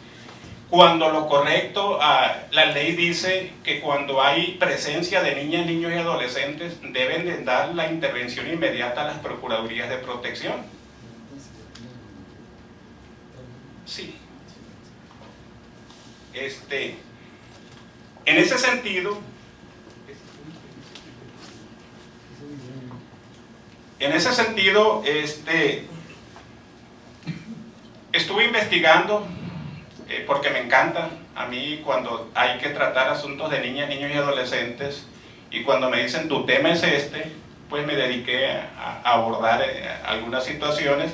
Cuando lo correcto, la ley dice que cuando hay presencia de niñas, niños y adolescentes, deben de dar la intervención inmediata a las procuradurías de protección. Sí. En ese sentido, estuve investigando, porque me encanta a mí cuando hay que tratar asuntos de niñas, niños y adolescentes, y cuando me dicen tu tema es pues me dediqué a abordar algunas situaciones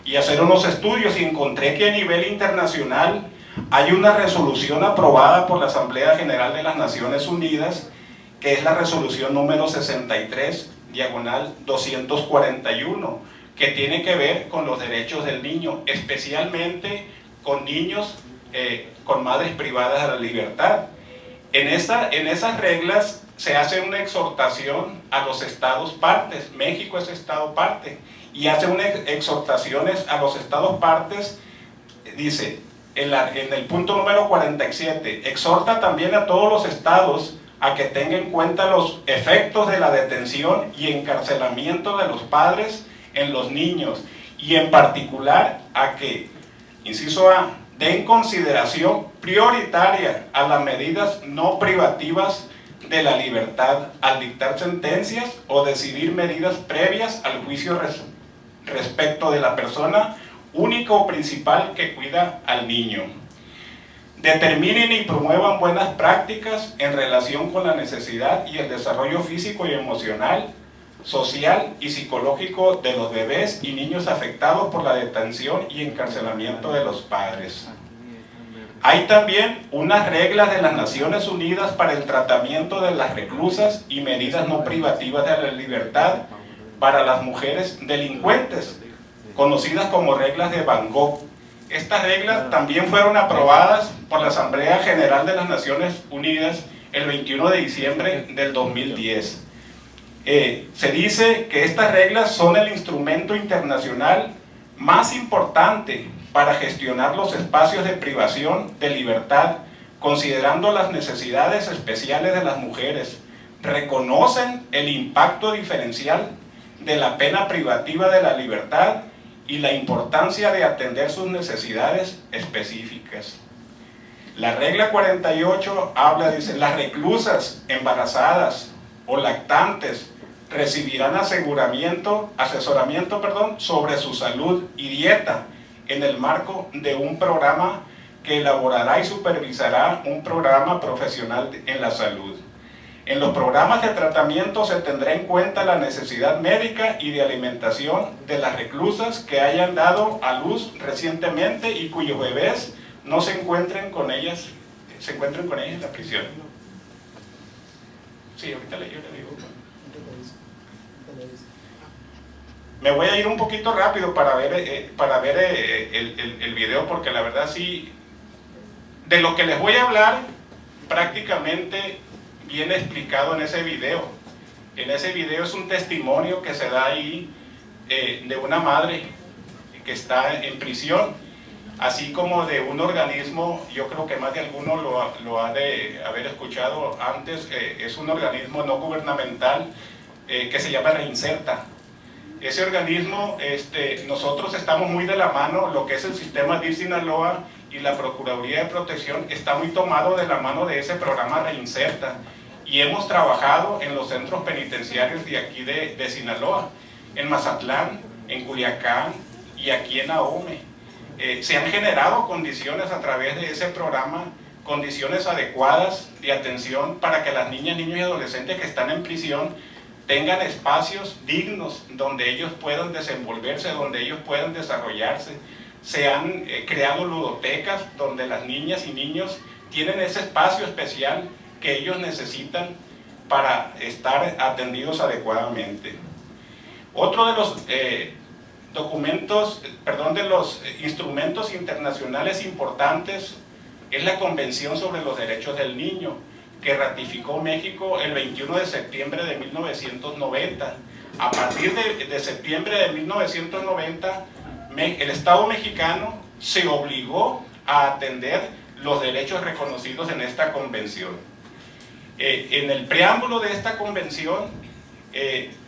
y hacer unos estudios, y encontré que a nivel internacional hay una resolución aprobada por la Asamblea General de las Naciones Unidas, que es la resolución número 63/241, que tiene que ver con los derechos del niño, especialmente con niños con madres privadas de la libertad. En esas reglas se hace una exhortación a los estados partes. México es estado parte, y hace unas exhortaciones a los estados partes. Dice en el punto número 47, exhorta también a todos los estados a que tengan en cuenta los efectos de la detención y encarcelamiento de los padres en los niños, y en particular a que, inciso A, den consideración prioritaria a las medidas no privativas de la libertad al dictar sentencias o decidir medidas previas al juicio respecto de la persona única o principal que cuida al niño. Determinen y promuevan buenas prácticas en relación con la necesidad y el desarrollo físico y emocional, social y psicológico de los bebés y niños afectados por la detención y encarcelamiento de los padres. Hay también unas reglas de las Naciones Unidas para el tratamiento de las reclusas y medidas no privativas de la libertad para las mujeres delincuentes, conocidas como reglas de Van Gogh. Estas reglas también fueron aprobadas por la Asamblea General de las Naciones Unidas el 21 de diciembre del 2010. Se dice que estas reglas son el instrumento internacional más importante para gestionar los espacios de privación de libertad, considerando las necesidades especiales de las mujeres. Reconocen el impacto diferencial de la pena privativa de la libertad y la importancia de atender sus necesidades específicas. La regla 48 dice, las reclusas, embarazadas o lactantes recibirán asesoramiento sobre su salud y dieta en el marco de un programa que elaborará y supervisará un programa profesional en la salud. En los programas de tratamiento se tendrá en cuenta la necesidad médica y de alimentación de las reclusas que hayan dado a luz recientemente y cuyos bebés no se encuentren con ellas en la prisión. Sí, ahorita yo le digo. Me voy a ir un poquito rápido para ver el video, porque la verdad sí, de lo que les voy a hablar prácticamente viene explicado en ese video. En ese video es un testimonio que se da ahí de una madre que está en prisión, así como de un organismo, yo creo que más de alguno lo ha de haber escuchado antes, es un organismo no gubernamental que se llama Reinserta. Ese organismo, nosotros estamos muy de la mano, lo que es el sistema DIF Sinaloa y la Procuraduría de Protección está muy tomado de la mano de ese programa Reinserta, y hemos trabajado en los centros penitenciarios de aquí de Sinaloa, en Mazatlán, en Culiacán y aquí en Ahome. Se han generado condiciones a través de ese programa, condiciones adecuadas de atención para que las niñas, niños y adolescentes que están en prisión tengan espacios dignos donde ellos puedan desenvolverse, donde ellos puedan desarrollarse. Se han creado ludotecas donde las niñas y niños tienen ese espacio especial que ellos necesitan para estar atendidos adecuadamente. Otro de los de los instrumentos internacionales importantes es la Convención sobre los Derechos del Niño, que ratificó México el 21 de septiembre de 1990. A partir de septiembre de 1990, el Estado mexicano se obligó a atender los derechos reconocidos en esta convención. En el preámbulo de esta convención,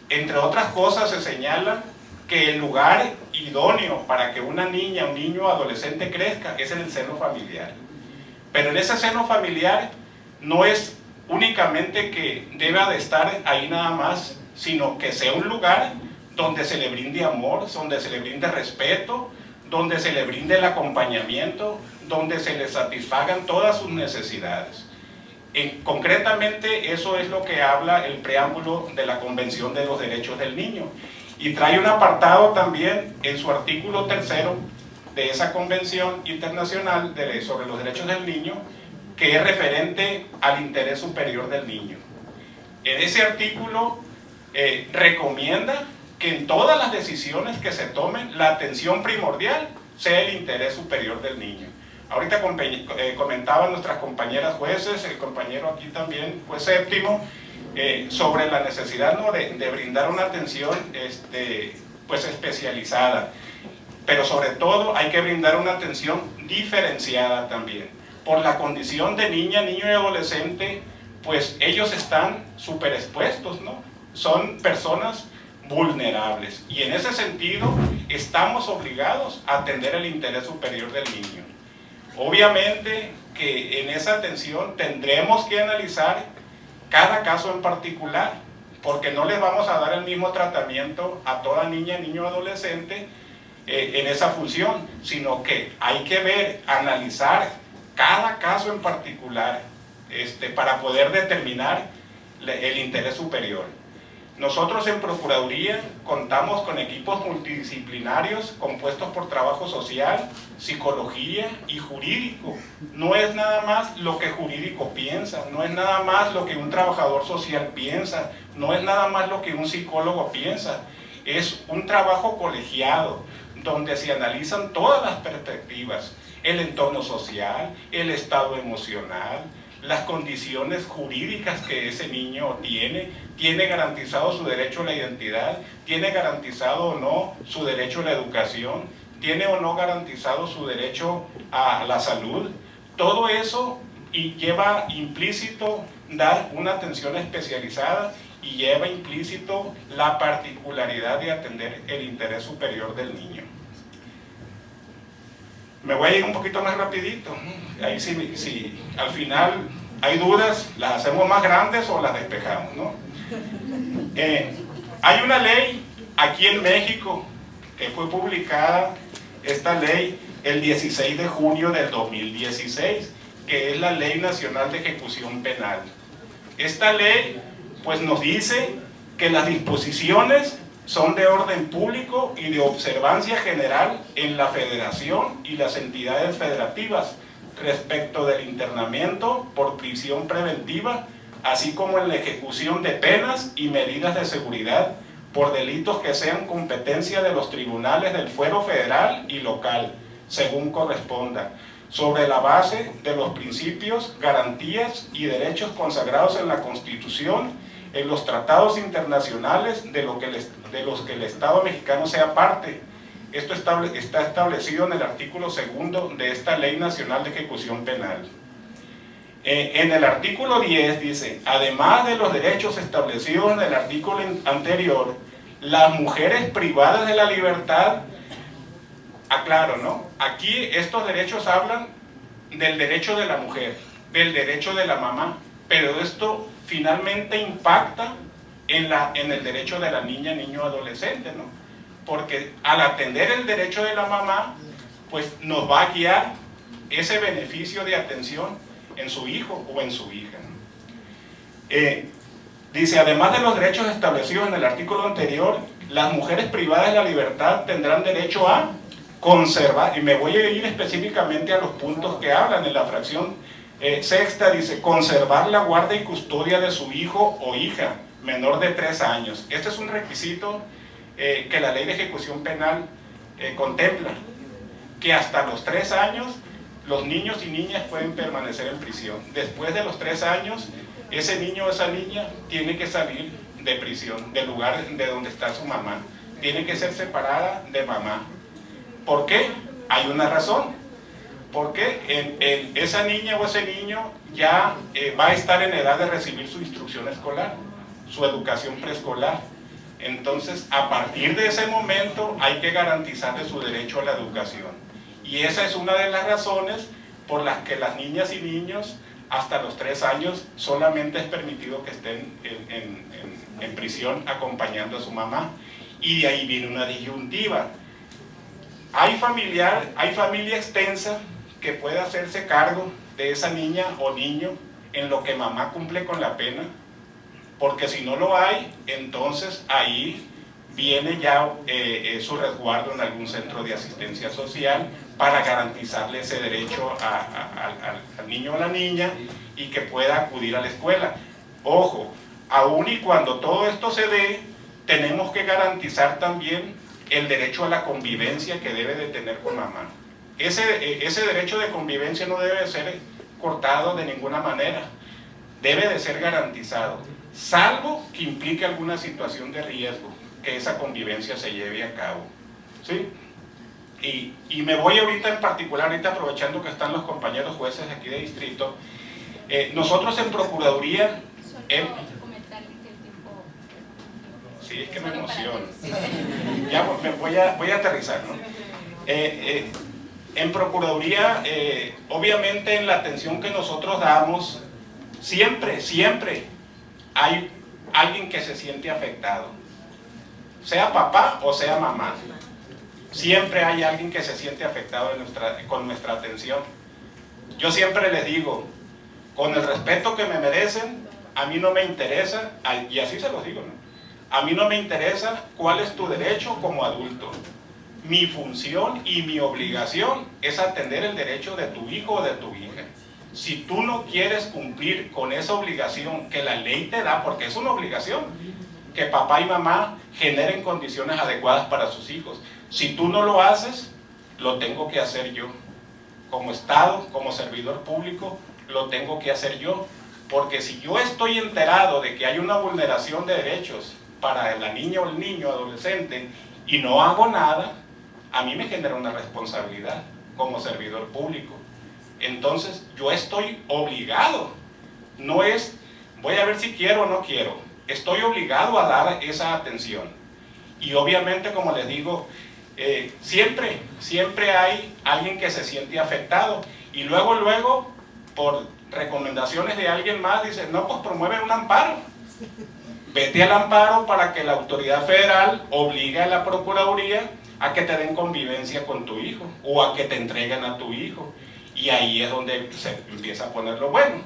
entre otras cosas, se señala que el lugar idóneo para que una niña, un niño o adolescente crezca es en el seno familiar. Pero en ese seno familiar no es únicamente que deba de estar ahí nada más, sino que sea un lugar donde se le brinde amor, donde se le brinde respeto, donde se le brinde el acompañamiento, donde se le satisfagan todas sus necesidades. Concretamente, eso es lo que habla el preámbulo de la Convención de los Derechos del Niño. Y trae un apartado también en su artículo 3 de esa Convención Internacional sobre los Derechos del Niño, que es referente al interés superior del niño. En ese artículo recomienda que en todas las decisiones que se tomen, la atención primordial sea el interés superior del niño. Ahorita comentaban nuestras compañeras jueces, el compañero aquí también, juez séptimo, sobre la necesidad, ¿no?, de brindar una atención pues especializada, pero sobre todo hay que brindar una atención diferenciada también. Por la condición de niña, niño y adolescente, pues ellos están súper expuestos, ¿no? Son personas vulnerables, y en ese sentido estamos obligados a atender el interés superior del niño. Obviamente que en esa atención tendremos que analizar cada caso en particular, porque no les vamos a dar el mismo tratamiento a toda niña, niño o adolescente en esa función, sino que hay que ver, analizar cada caso en particular para poder determinar el interés superior. Nosotros en Procuraduría contamos con equipos multidisciplinarios compuestos por trabajo social, psicología y jurídico. No es nada más lo que jurídico piensa, no es nada más lo que un trabajador social piensa, no es nada más lo que un psicólogo piensa. Es un trabajo colegiado donde se analizan todas las perspectivas, el entorno social, el estado emocional, las condiciones jurídicas que ese niño tiene garantizado su derecho a la identidad, tiene garantizado o no su derecho a la educación, tiene o no garantizado su derecho a la salud. Todo eso lleva implícito dar una atención especializada y lleva implícito la particularidad de atender el interés superior del niño. Me voy a ir un poquito más rapidito. Ahí si al final hay dudas, las hacemos más grandes o las despejamos, ¿no? Hay una ley aquí en México que fue publicada, esta ley, el 16 de junio del 2016, que es la Ley Nacional de Ejecución Penal. Esta ley pues nos dice que las disposiciones son de orden público y de observancia general en la Federación y las entidades federativas respecto del internamiento por prisión preventiva, así como en la ejecución de penas y medidas de seguridad por delitos que sean competencia de los tribunales del fuero federal y local, según corresponda, sobre la base de los principios, garantías y derechos consagrados en la Constitución, en los tratados internacionales de los que el Estado mexicano sea parte. Esto está establecido en el artículo 2 de esta Ley Nacional de Ejecución Penal. En el artículo 10 dice, además de los derechos establecidos en el artículo anterior, las mujeres privadas de la libertad, aclaro, ¿no? Aquí estos derechos hablan del derecho de la mujer, del derecho de la mamá, pero esto finalmente impacta en el derecho de la niña, niño, adolescente, ¿no? Porque al atender el derecho de la mamá, pues nos va a guiar ese beneficio de atención en su hijo o en su hija, ¿no? Dice, además de los derechos establecidos en el artículo anterior, las mujeres privadas de la libertad tendrán derecho a conservar, y me voy a ir específicamente a los puntos que hablan en la fracción sexta, dice, conservar la guarda y custodia de su hijo o hija menor de 3 años. Este es un requisito que la Ley de Ejecución Penal contempla, que hasta los 3 años los niños y niñas pueden permanecer en prisión. Después de los 3 años, ese niño o esa niña tiene que salir de prisión, del lugar de donde está su mamá. Tiene que ser separada de mamá. ¿Por qué? Hay una razón. Porque esa niña o ese niño ya va a estar en edad de recibir su instrucción escolar, su educación preescolar. Entonces, a partir de ese momento hay que garantizarle su derecho a la educación. Y esa es una de las razones por las que las niñas y niños hasta los 3 años solamente es permitido que estén en prisión acompañando a su mamá. Y de ahí viene una disyuntiva. Hay familia extensa que puede hacerse cargo de esa niña o niño en lo que mamá cumple con la pena, porque si no lo hay, entonces ahí viene ya su resguardo en algún centro de asistencia social para garantizarle ese derecho al niño o la niña y que pueda acudir a la escuela. Ojo, aun y cuando todo esto se dé, tenemos que garantizar también el derecho a la convivencia que debe de tener con mamá. Ese derecho de convivencia no debe ser cortado de ninguna manera, debe de ser garantizado, salvo que implique alguna situación de riesgo, que esa convivencia se lleve a cabo, ¿sí? Y me voy ahorita en particular, ahorita aprovechando que están los compañeros jueces aquí de distrito, nosotros en Procuraduría... Sí, es que me emociona. Ya voy a aterrizar, ¿no? En Procuraduría, obviamente en la atención que nosotros damos, siempre hay alguien que se siente afectado, sea papá o sea mamá. Siempre hay alguien que se siente afectado con nuestra atención. Yo siempre les digo, con el respeto que me merecen, a mí no me interesa, y así se los digo, ¿no? A mí no me interesa cuál es tu derecho como adulto. Mi función y mi obligación es atender el derecho de tu hijo o de tu hija. Si tú no quieres cumplir con esa obligación que la ley te da, porque es una obligación, que papá y mamá generen condiciones adecuadas para sus hijos. Si tú no lo haces, lo tengo que hacer yo. Como Estado, como servidor público, lo tengo que hacer yo. Porque si yo estoy enterado de que hay una vulneración de derechos para la niña o el niño adolescente y no hago nada, a mí me genera una responsabilidad como servidor público. Entonces yo estoy obligado, no es voy a ver si quiero o no quiero, estoy obligado a dar esa atención. Y obviamente, como les digo, siempre hay alguien que se siente afectado y luego por recomendaciones de alguien más dice, no, pues promueve un amparo. Vete al amparo para que la autoridad federal obligue a la Procuraduría a que te den convivencia con tu hijo o a que te entreguen a tu hijo. Y ahí es donde se empieza a poner lo bueno,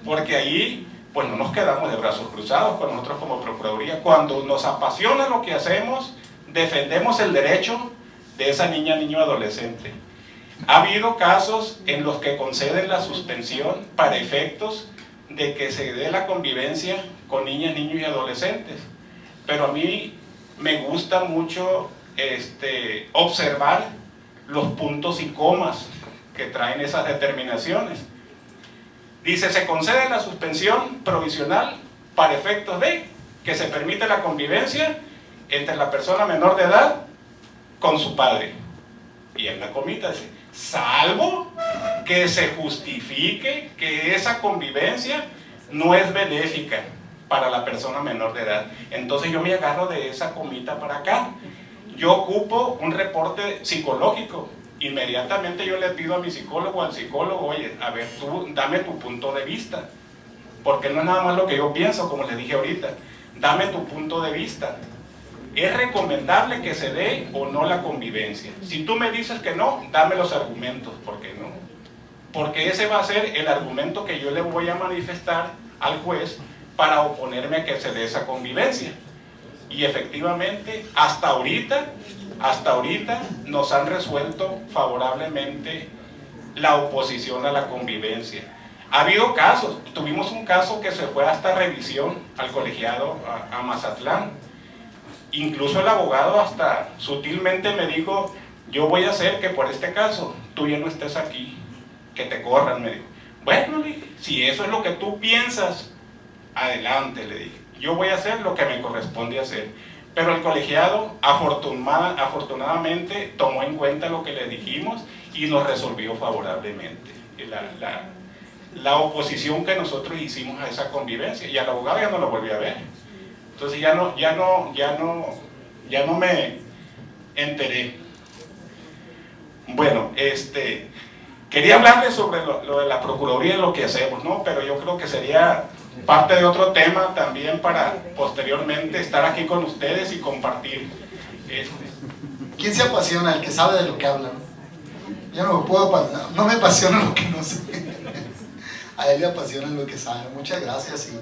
porque ahí pues no nos quedamos de brazos cruzados con nosotros como Procuraduría. Cuando nos apasiona lo que hacemos, defendemos el derecho de esa niña, niño, adolescente. Ha habido casos en los que conceden la suspensión para efectos de que se dé la convivencia con niñas, niños y adolescentes. Pero a mí, me gusta mucho observar los puntos y comas que traen esas determinaciones. Dice, se concede la suspensión provisional para efectos de que se permite la convivencia entre la persona menor de edad con su padre. Y en la comita dice, salvo que se justifique que esa convivencia no es benéfica para la persona menor de edad. Entonces yo me agarro de esa comita para acá. Yo ocupo un reporte psicológico. Inmediatamente yo le pido a mi psicólogo, al psicólogo, oye, a ver, tú dame tu punto de vista. Porque no es nada más lo que yo pienso, como les dije ahorita. Dame tu punto de vista. ¿Es recomendable que se dé o no la convivencia? Si tú me dices que no, dame los argumentos, ¿por qué no? Porque ese va a ser el argumento que yo le voy a manifestar al juez para oponerme a que se dé esa convivencia. Y efectivamente, hasta ahorita nos han resuelto favorablemente la oposición a la convivencia. Ha habido casos, tuvimos un caso que se fue hasta revisión al colegiado a Mazatlán. Incluso el abogado hasta sutilmente me dijo, yo voy a hacer que por este caso tú ya no estés aquí, que te corran, me dijo. Bueno, le dije, si eso es lo que tú piensas, adelante, le dije. Yo voy a hacer lo que me corresponde hacer. Pero el colegiado afortunadamente tomó en cuenta lo que le dijimos y nos resolvió favorablemente la oposición que nosotros hicimos a esa convivencia. Y al abogado ya no lo volví a ver. Entonces ya no me enteré. Bueno, quería hablarles sobre lo de la Procuraduría y lo que hacemos, ¿no? Pero yo creo que sería parte de otro tema también para posteriormente estar aquí con ustedes y compartir. ¿Quién se apasiona? El que sabe de lo que habla, ¿no? Yo no me apasiona lo que no sé. A él le apasiona lo que sabe. Muchas gracias y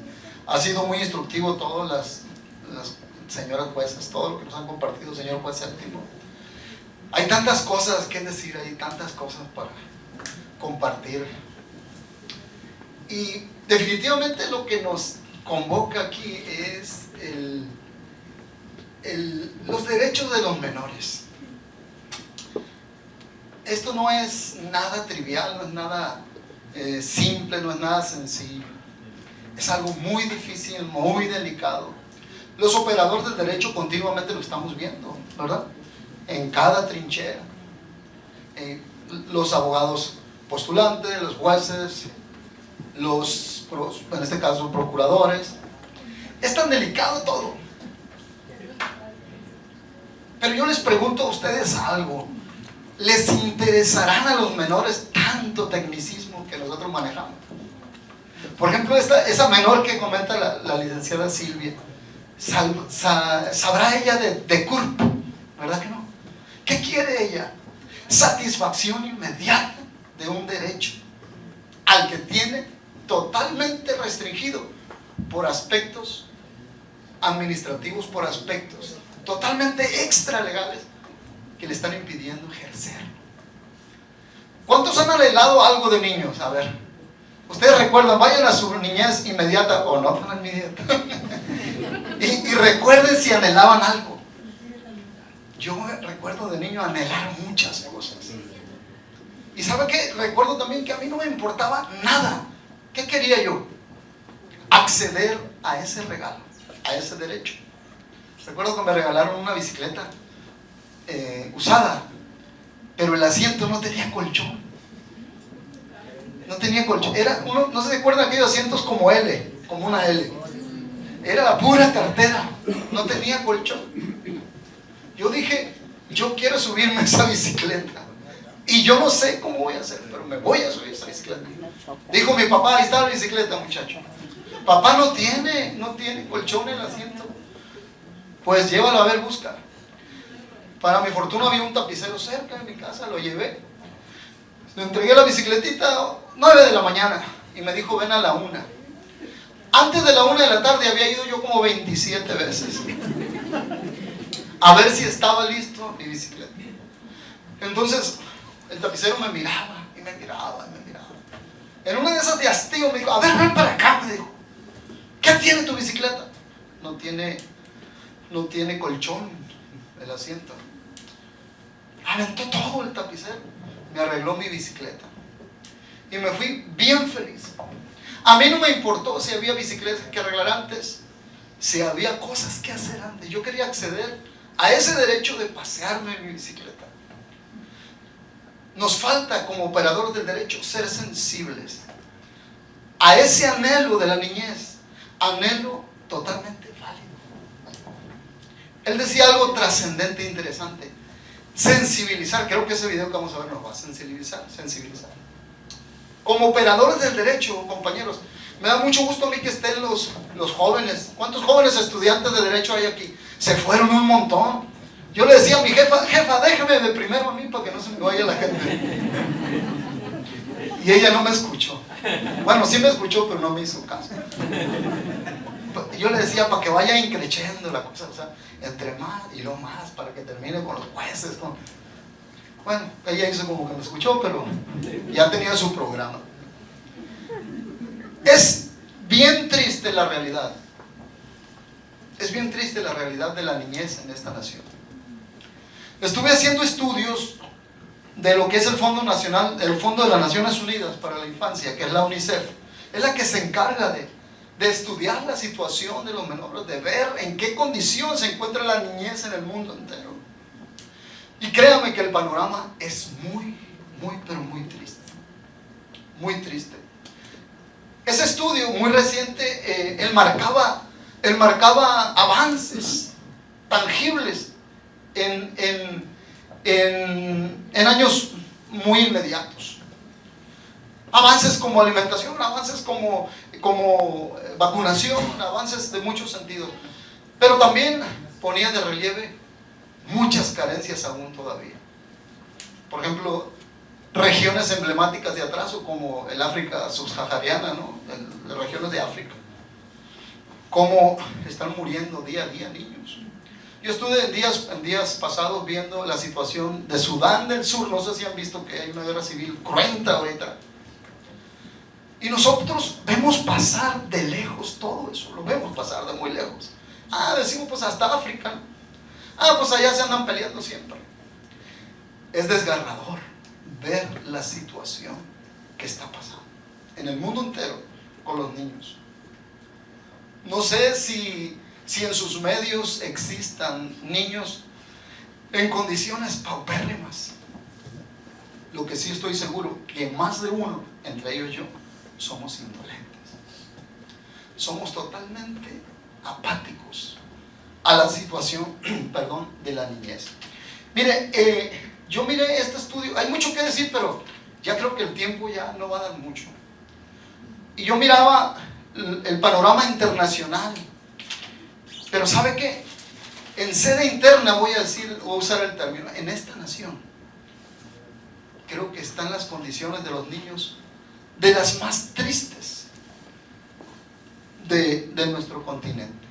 ha sido muy instructivo todas las señoras jueces, todo lo que nos han compartido, señor juez séptimo. Hay tantas cosas que decir, hay tantas cosas para compartir. Y definitivamente lo que nos convoca aquí es los derechos de los menores. Esto no es nada trivial, no es nada simple, no es nada sencillo. Es algo muy difícil, muy delicado. Los operadores del derecho continuamente lo estamos viendo, ¿verdad? En cada trinchera. Los abogados postulantes, los jueces, en este caso procuradores. Es tan delicado todo. Pero yo les pregunto a ustedes algo. ¿Les interesarán a los menores tanto tecnicismo que nosotros manejamos? Por ejemplo, esa menor que comenta la licenciada Silvia, sabrá ella de CURP, ¿verdad que no? ¿Qué quiere ella? Satisfacción inmediata de un derecho al que tiene totalmente restringido por aspectos administrativos, por aspectos totalmente extralegales que le están impidiendo ejercer. ¿Cuántos han anhelado algo de niños? A ver, ustedes recuerdan, vayan a su niñez inmediata o no tan inmediata y recuerden si anhelaban algo. Yo recuerdo de niño anhelar muchas cosas. ¿Y sabe qué? Recuerdo también que a mí no me importaba nada. ¿Qué quería yo? Acceder a ese regalo, a ese derecho. Recuerdo que me regalaron una bicicleta usada, pero el asiento no tenía colchón. No tenía colchón. Era uno, no se acuerdan aquellos asientos como L, como una L. Era la pura cartera, no tenía colchón. Yo dije, yo quiero subirme a esa bicicleta. Y yo no sé cómo voy a hacer, pero me voy a subir a esa bicicleta. Dijo mi papá, ahí está la bicicleta, muchacho. Papá no tiene colchón en el asiento. Pues llévalo a ver, busca. Para mi fortuna había un tapicero cerca de mi casa, lo llevé. Le entregué la bicicletita 9 de la mañana y me dijo, ven a la 1. Antes de la 1 de la tarde había ido yo como 27 veces a ver si estaba listo mi bicicleta. Entonces el tapicero me miraba y me miraba y me miraba. En una de esas de hastío me dijo, a ver, ven para acá, me dijo. ¿Qué tiene tu bicicleta? No tiene no tiene colchón el asiento. Aventó todo el tapicero, me arregló mi bicicleta y me fui bien feliz. A mí no me importó si había bicicletas que arreglar antes, si había cosas que hacer antes. Yo quería acceder a ese derecho de pasearme en mi bicicleta. Nos falta como operadores del derecho ser sensibles a ese anhelo de la niñez, anhelo totalmente válido. Él decía algo trascendente e interesante: sensibilizar. Creo que ese video que vamos a ver nos va a sensibilizar. Como operadores del derecho, compañeros, me da mucho gusto a mí que estén los jóvenes. ¿Cuántos jóvenes estudiantes de derecho hay aquí? Se fueron un montón. Yo le decía a mi jefa, déjame de primero a mí para que no se me vaya la gente. Y ella no me escuchó. Bueno, sí me escuchó, pero no me hizo caso. Yo le decía para que vaya increciendo la cosa, o sea, entre más y lo más, para que termine con los jueces. Bueno, ella hizo como que me escuchó, pero ya tenía su programa. Es bien triste la realidad. Es bien triste la realidad de la niñez en esta nación. Estuve haciendo estudios de lo que es el Fondo Nacional, el Fondo de las Naciones Unidas para la Infancia, que es la UNICEF. Es la que se encarga de estudiar la situación de los menores, de ver en qué condición se encuentra la niñez en el mundo entero. Y créame que el panorama es muy, pero muy triste. Muy triste. Ese estudio muy reciente, él marcaba avances tangibles en años muy inmediatos. Avances como alimentación, avances como vacunación, avances de muchos sentidos. Pero también ponía de relieve muchas carencias aún todavía. Por ejemplo, regiones emblemáticas de atraso como el África subsahariana, ¿no? Las regiones de África. Cómo están muriendo día a día niños. Yo estuve en días pasados viendo la situación de Sudán del Sur. No sé si han visto que hay una guerra civil cruenta ahorita. Y nosotros vemos pasar de lejos todo eso, lo vemos pasar de muy lejos. Decimos pues hasta África. Pues allá se andan peleando siempre. Es desgarrador ver la situación que está pasando en el mundo entero con los niños. No sé si en sus medios existan niños en condiciones paupérrimas. Lo que sí estoy seguro, que más de uno, entre ellos yo, somos indolentes. Somos totalmente apáticos a la situación, de la niñez. Mire, yo miré este estudio, hay mucho que decir, pero ya creo que el tiempo ya no va a dar mucho. Y yo miraba el panorama internacional, pero ¿sabe qué? En sede interna voy a usar el término, en esta nación, creo que están las condiciones de los niños de las más tristes de nuestro continente.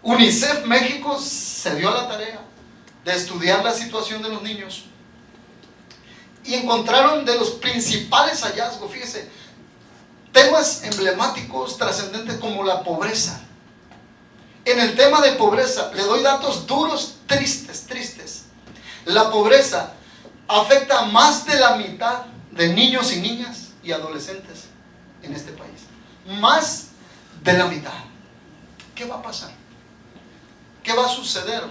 UNICEF México se dio a la tarea de estudiar la situación de los niños y encontraron de los principales hallazgos, fíjese, temas emblemáticos, trascendentes como la pobreza. En el tema de pobreza, le doy datos duros, tristes. La pobreza afecta a más de la mitad de niños y niñas y adolescentes en este país. Más de la mitad. ¿Qué va a pasar? ¿Qué va a suceder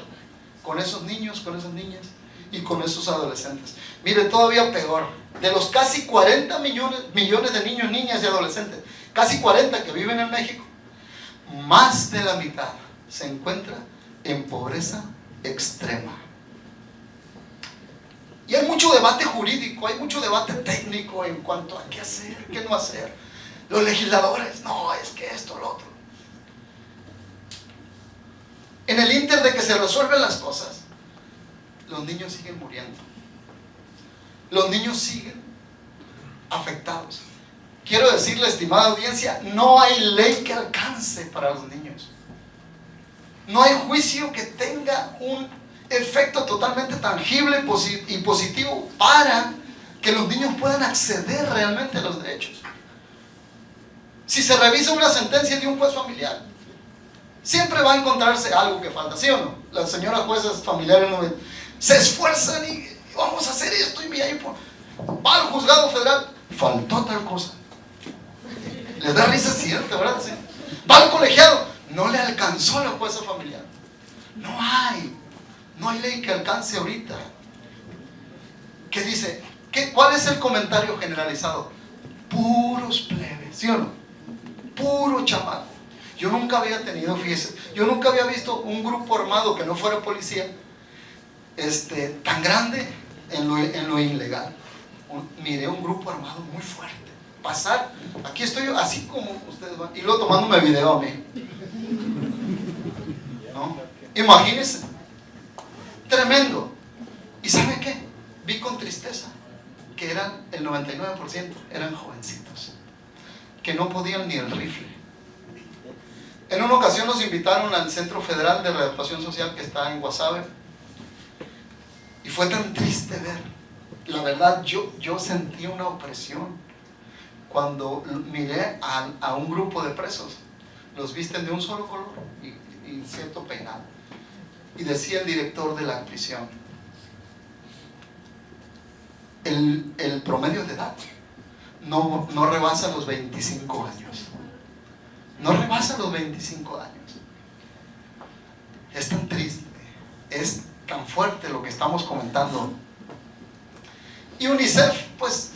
con esos niños, con esas niñas y con esos adolescentes? Mire, todavía peor. De los casi 40 millones de niños, niñas y adolescentes, casi 40 que viven en México, más de la mitad se encuentra en pobreza extrema. Y hay mucho debate jurídico, hay mucho debate técnico en cuanto a qué hacer, qué no hacer. Los legisladores, no, es que esto, lo otro. En el ínter de que se resuelven las cosas, los niños siguen muriendo. Los niños siguen afectados. Quiero decirle, estimada audiencia, no hay ley que alcance para los niños. No hay juicio que tenga un efecto totalmente tangible y positivo para que los niños puedan acceder realmente a los derechos. Si se revisa una sentencia de un juez familiar, siempre va a encontrarse algo que falta, ¿sí o no? Las señoras juezas familiares no se esfuerzan y vamos a hacer esto y mira, va al juzgado federal, faltó tal cosa. Les da risa, cierto, ¿verdad? Sí. Va al colegiado, no le alcanzó la jueza familiar. No hay ley que alcance ahorita. ¿Qué dice? ¿Cuál es el comentario generalizado? Puros plebes, ¿sí o no? Puro chamaco. Yo nunca había tenido, fíjese, yo nunca había visto un grupo armado que no fuera policía tan grande en lo ilegal. Miré un grupo armado muy fuerte pasar, aquí estoy yo, así como ustedes van, y luego tomándome video a mí, ¿no? Imagínense, tremendo. ¿Y sabe qué? Vi con tristeza que eran el 99% eran jovencitos que no podían ni el rifle. En una ocasión nos invitaron al Centro Federal de Readaptación Social que está en Guasave, y fue tan triste ver, la verdad, yo sentí una opresión cuando miré a un grupo de presos. Los visten de un solo color y cierto peinado, y decía el director de la prisión, el promedio de edad no rebasa los 25 años. No rebasa los 25 años. Es tan triste, es tan fuerte lo que estamos comentando. Y UNICEF, pues,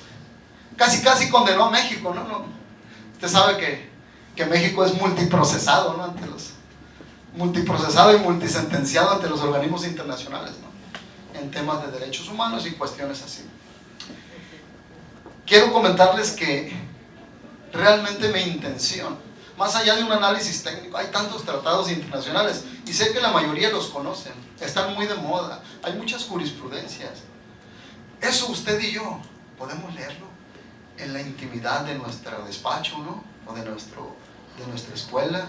casi condenó a México, ¿no? Usted sabe que México es multiprocesado, ¿no? Multiprocesado y multisentenciado ante los organismos internacionales, ¿no? En temas de derechos humanos y cuestiones así. Quiero comentarles que realmente mi intención, más allá de un análisis técnico, hay tantos tratados internacionales y sé que la mayoría los conocen, están muy de moda, hay muchas jurisprudencias. Eso usted y yo podemos leerlo en la intimidad de nuestro despacho, ¿no? O de nuestra escuela.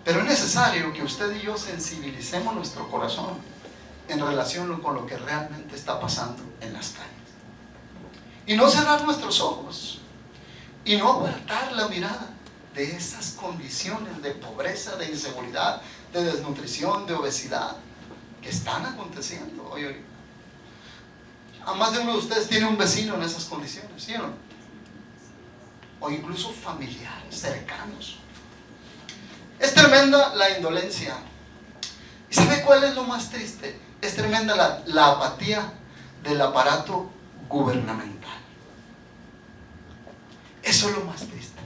Pero es necesario que usted y yo sensibilicemos nuestro corazón en relación con lo que realmente está pasando en las calles. Y no cerrar nuestros ojos y no apartar la mirada de esas condiciones de pobreza, de inseguridad, de desnutrición, de obesidad que están aconteciendo hoy. A más de uno de ustedes tiene un vecino en esas condiciones, ¿sí o no? O incluso familiares cercanos. Es tremenda la indolencia. ¿Y sabe cuál es lo más triste? Es tremenda la apatía del aparato gubernamental. Eso es lo más triste.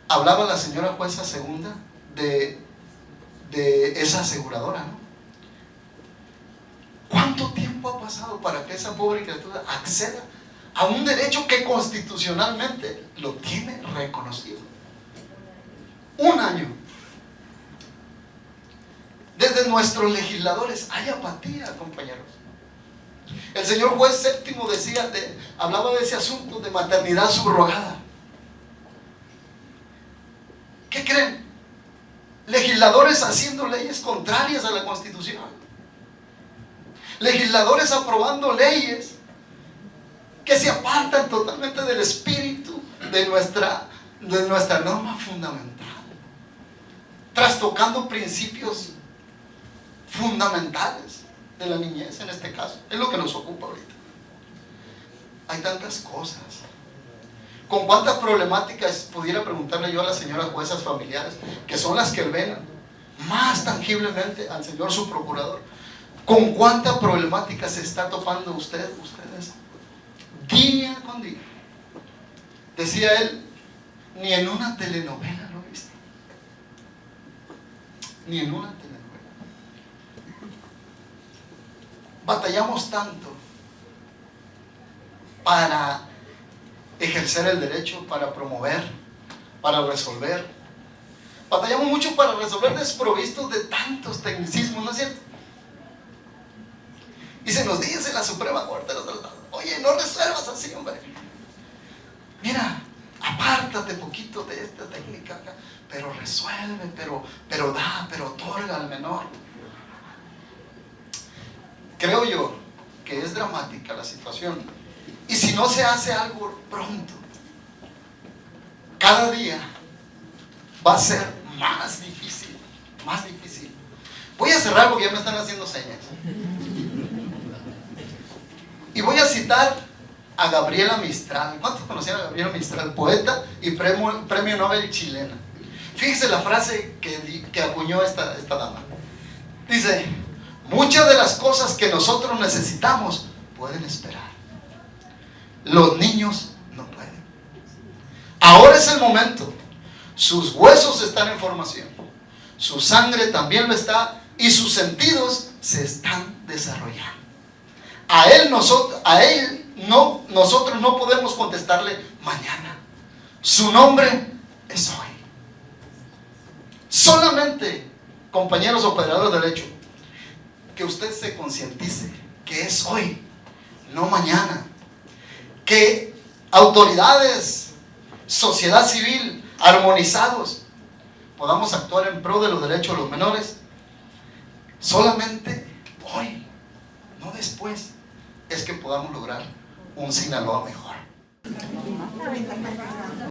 Hablaba la señora jueza segunda de esa aseguradora, ¿no? ¿Cuánto tiempo ha pasado para que esa pobre criatura acceda a un derecho que constitucionalmente lo tiene reconocido? Un año. Desde nuestros legisladores hay apatía, compañeros. El señor juez séptimo hablaba de ese asunto de maternidad subrogada. ¿Qué creen? Legisladores haciendo leyes contrarias a la Constitución. Legisladores aprobando leyes que se apartan totalmente del espíritu de nuestra norma fundamental, trastocando principios fundamentales de la niñez en este caso. Es lo que nos ocupa ahorita. Hay tantas cosas. ¿Con cuántas problemáticas pudiera preguntarle yo a las señoras juezas familiares, que son las que ven más tangiblemente al señor su procurador? ¿Con cuánta problemática se está topando ustedes día con día? Decía él, ni en una telenovela lo he visto. Ni en una telenovela. Batallamos tanto para ejercer el derecho, para promover, para resolver. Batallamos mucho para resolver desprovistos de tantos tecnicismos, ¿no es cierto? Y se nos dice en la Suprema Corte, oye, no resuelvas así, hombre. Mira, apártate poquito de esta técnica, pero resuelve, pero otorga al menor. Creo yo que es dramática la situación. Y si no se hace algo pronto, cada día va a ser más difícil, más difícil. Voy a cerrar porque ya me están haciendo señas. Y voy a citar a Gabriela Mistral. ¿Cuántos conocían a Gabriela Mistral? Poeta y premio Nobel chilena. Fíjese la frase que acuñó esta dama. Dice: muchas de las cosas que nosotros necesitamos pueden esperar. Los niños no pueden. Ahora es el momento. Sus huesos están en formación, su sangre también lo está, y sus sentidos se están desarrollando. Nosotros no podemos contestarle mañana. Su nombre es hoy. Solamente, compañeros operadores del hecho, que usted se concientice que es hoy, no mañana. Que autoridades, sociedad civil, armonizados, podamos actuar en pro de los derechos de los menores. Solamente hoy, no después, es que podamos lograr un Sinaloa mejor.